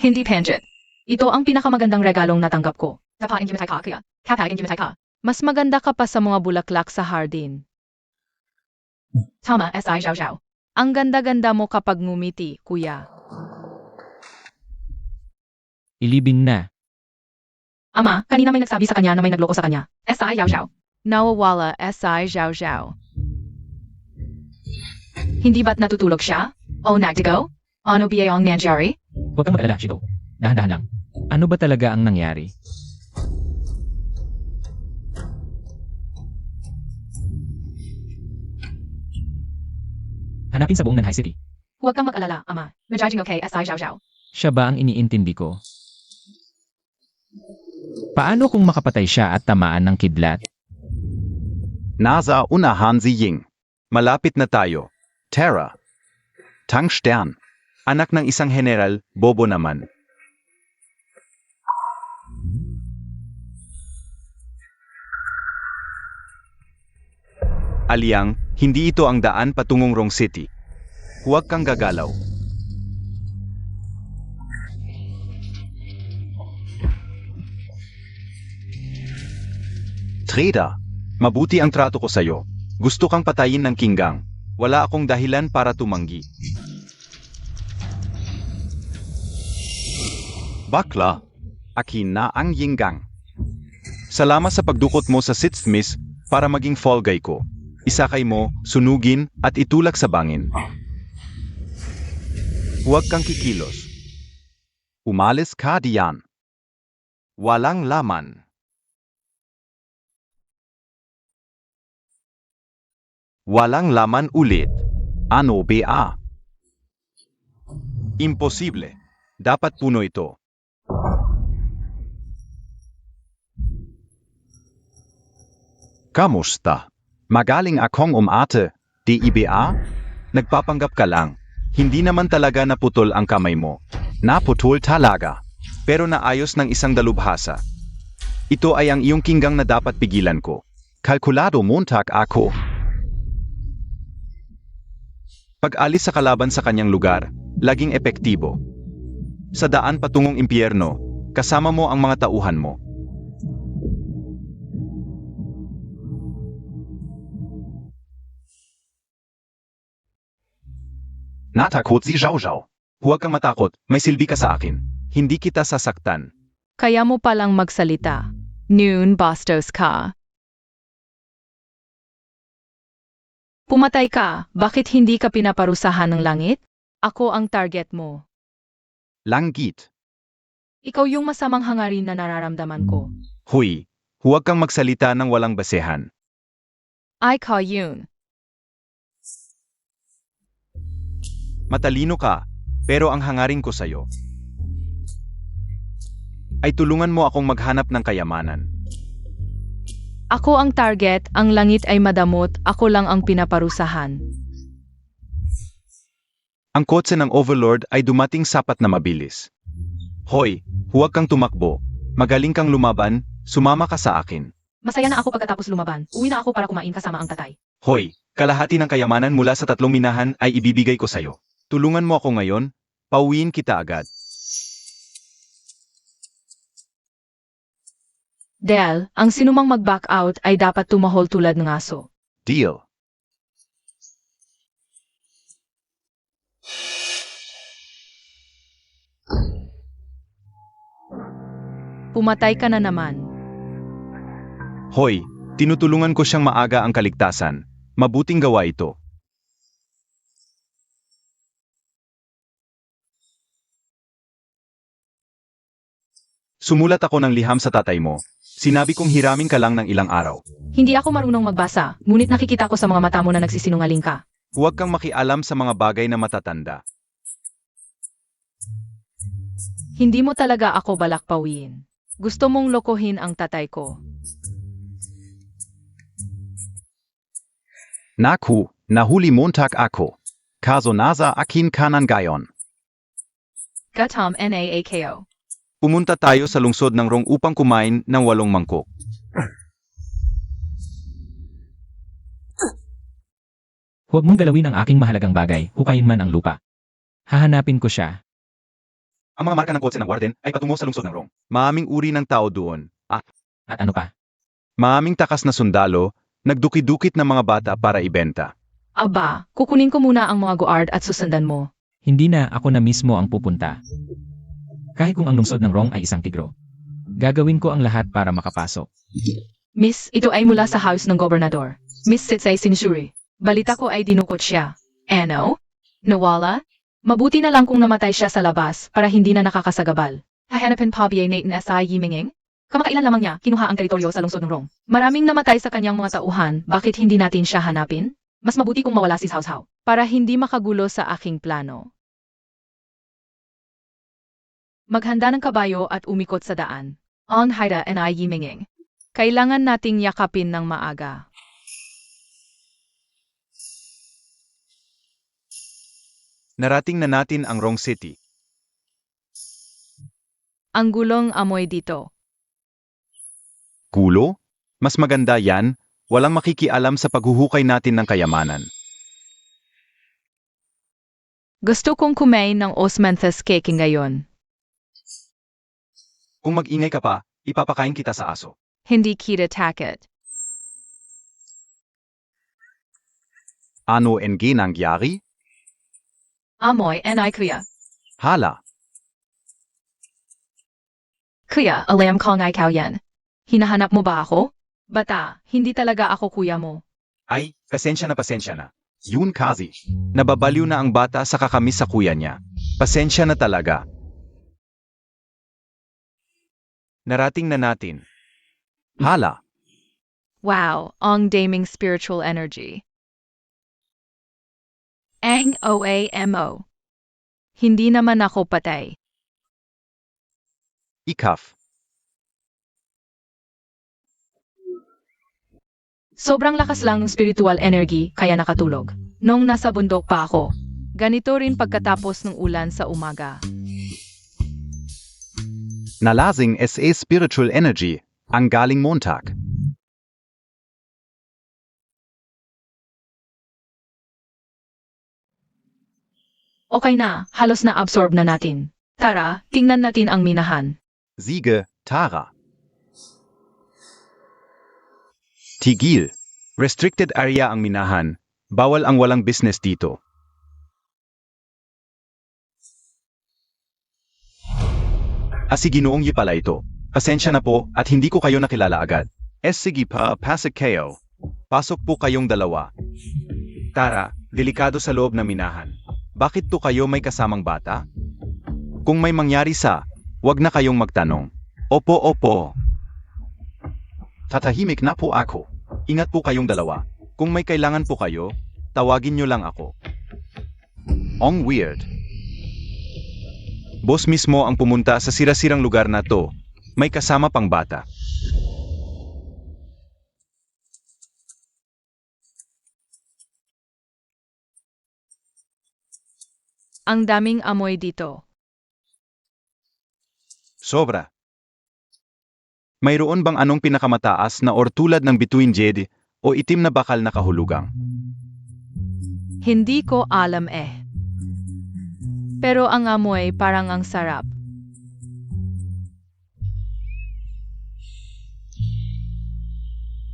Hindi pangit. Ito ang pinakamagandang regalong natanggap ko. Kapain gimatay ka, kuya. Kapain gimatay ka. Mas maganda ka pa sa mga bulaklak sa hardin. Tama, S.I. Zhao Zhao. Ang ganda-ganda mo kapag ngumiti, kuya.
Ilibing na.
Ama, kanina may nagsabi sa kanya na may nagloko sa kanya. S.I. Zhao Zhao. Nawawala, S.I. Zhao Zhao. Hindi ba't natutulog siya? O nagdigo? Ano ba ang nangyari?
Huwag kang mag-alala, Shito. Dahan-dahan lang. Ano ba talaga ang nangyari? Hanapin sa buong Nanhai City.
Huwag kang mag-alala, ama. Medyo okay, S.I. Zhao Zhao.
Siya ba ang iniintindi ko? Paano kung makapatay siya at tamaan ng kidlat?
Nasa unahan si Ying. Malapit na tayo. Terra. Tang Stern. Anak ng isang general, bobo naman. Aliang, hindi ito ang daan patungong Rong City. Huwag kang gagalaw. Trader, mabuti ang trato ko sa'yo. Gusto kang patayin ng kinggang. Wala akong dahilan para tumanggi. Bakla, akin na ang yinggang. Salamat sa pagdukot mo sa sixth miss para maging fall guy ko. Isakay mo, sunugin at itulak sa bangin. Huwag kang kikilos. Umalis ka diyan. Walang laman. Walang laman ulit. Ano ba? Imposible. Dapat puno ito. Kamusta? Magaling akong umate, di ba? Nagpapanggap ka lang. Hindi naman talaga naputol ang kamay mo. Naputol talaga. Pero naayos ng isang dalubhasa. Ito ay ang iyong kinggang na dapat pigilan ko. Kalkulado montak ako. Pag-alis sa kalaban sa kanyang lugar, laging epektibo. Sa daan patungong impyerno, kasama mo ang mga tauhan mo. Natakot si Zhao Zhao. Huwag kang matakot, may silbi ka sa akin. Hindi kita sasaktan.
Kaya mo palang magsalita. Noon bastos ka. Pumatay ka, bakit hindi ka pinaparusahan ng langit? Ako ang target mo.
Langgit.
Ikaw yung masamang hangarin na nararamdaman ko.
Huy, huwag kang magsalita ng walang basehan.
I call yun.
Matalino ka, pero ang hangarin ko sa'yo ay tulungan mo akong maghanap ng kayamanan.
Ako ang target, ang langit ay madamot, ako lang ang pinaparusahan.
Ang kotse ng Overlord ay dumating sapat na mabilis. Hoy, huwag kang tumakbo. Magaling kang lumaban, sumama ka sa akin.
Masaya na ako pagkatapos lumaban. Uwi na ako para kumain kasama ang tatay.
Hoy, kalahati ng kayamanan mula sa 3 minahan ay ibibigay ko sa'yo. Tulungan mo ako ngayon, pauwiin kita agad.
Del, ang sinumang mag-back out ay dapat tumahol tulad ng aso.
Deal.
Pumatay ka na naman.
Hoy, tinutulungan ko siyang maaga ang kaligtasan. Mabuting gawa ito. Sumulat ako ng liham sa tatay mo. Sinabi kong hiramin ka lang ng ilang araw.
Hindi ako marunong magbasa, ngunit nakikita ko sa mga mata mo na nagsisinungaling ka.
Huwag kang makialam sa mga bagay na matatanda.
Hindi mo talaga ako balak pawiin. Gusto mong lokohin ang tatay ko.
Naku, nahuli montak ako. Kaso nasa akin kanan gayon.
Gatom NAAKO.
Pumunta tayo sa lungsod ng Rong upang kumain ng 8 mangkok.
Huwag mong galawin ang aking mahalagang bagay, hukayin man ang lupa. Hahanapin ko siya.
Ang mga marka ng kotse ng warden ay patungo sa lungsod ng Rong. Maaming uri ng tao doon.
At ano pa?
Maaming takas na sundalo, nagdukit-dukit ng mga bata para ibenta.
Aba, kukunin ko muna ang mga guard at susundan mo.
Hindi na ako na mismo ang pupunta. Kahit kung ang lungsod ng Rong ay isang tigro. Gagawin ko ang lahat para makapasok.
Miss, ito ay mula sa house ng gobernador. Miss Sitsay Sinsuri. Balita ko ay dinukot siya. Ano? Nawala? Mabuti na lang kung namatay siya sa labas para hindi na nakakasagabal. Hahanapin pa ba Nathan S.I. Yiminging? Kamakailan lamang niya, kinuha ang teritoryo sa lungsod ng Rong. Maraming namatay sa kanyang mga tauhan, bakit hindi natin siya hanapin? Mas mabuti kung mawala si Cao Cao, para hindi makagulo sa aking plano. Maghanda ng kabayo at umikot sa daan. On Haida and I Yiminging. Kailangan nating yakapin ng maaga.
Narating na natin ang Rong City.
Ang gulong amoy dito.
Gulo? Mas maganda yan, walang makikialam sa paghuhukay natin ng kayamanan.
Gusto kong kumain ng osmanthus cake ngayon.
Kung mag-ingay ka pa, ipapakain kita sa aso.
Hindi kita takot.
Ano ang nangyari?
Amoy and I kuya.
Hala,
Kuya, alam ko ng ikaw yan. Hinahanap mo ba ako? Bata, hindi talaga ako kuya mo.
ay, pasensya na. Yun kasi. Nababaliw na ang bata sa kakamis sa kuya niya. Pasensya na talaga. Narating na natin. Hala,
Wow, ang daming spiritual energy. Ang OAMO. Hindi naman ako patay.
Ikaf.
Sobrang lakas lang ng spiritual energy kaya nakatulog. Nung nasa bundok pa ako. Ganito rin pagkatapos ng ulan sa umaga.
Nalasing SA spiritual energy, ang galing Montag.
Okay na, halos na-absorb na natin. Tara, tingnan natin ang minahan.
Siege, Tara. Tigil. Restricted area ang minahan. Bawal ang walang business dito. Si Ginoong Yi pala ito. Pasensya na po at hindi ko kayo nakilala agad. Sige pa, pasok kayo. Pasok po kayong dalawa. Tara, delikado sa loob na minahan. Bakit to kayo may kasamang bata? Kung may mangyari wag na kayong magtanong. Opo. Tatahimik na po ako. Ingat po kayong dalawa. Kung may kailangan po kayo, tawagin nyo lang ako. Ang weird. Boss mismo ang pumunta sa sirasirang lugar na to. May kasama pang bata.
Ang daming amoy dito.
Sobra. Mayroon bang anong pinakamataas na or tulad ng bituin jade o itim na bakal na kahulugang?
Hindi ko alam eh. Pero ang amoy parang ang sarap.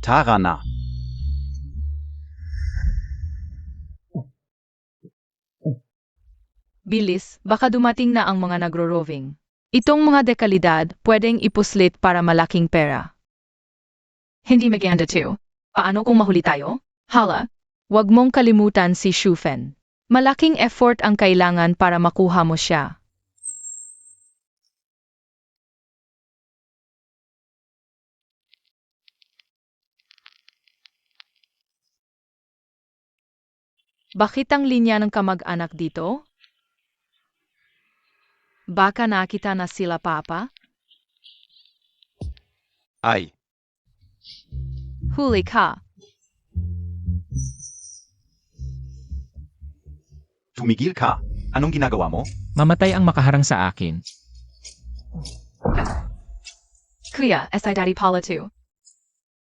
Tara na.
Bilis, baka dumating na ang mga nagro-roving. Itong mga dekalidad pwedeng ipuslit para malaking pera. Hindi maganda to. Paano kung mahuli tayo? Hala, wag mong kalimutan si Shufen. Malaking effort ang kailangan para makuha mo siya. Bakit ang linya ng kamag-anak dito? Baka nakita na sila papa?
Ay,
Huli ka.
tumigil ka. Anong ginagawa mo?
Mamatay ang makaharang sa akin.
Kuya, SI Daddy Paula 2.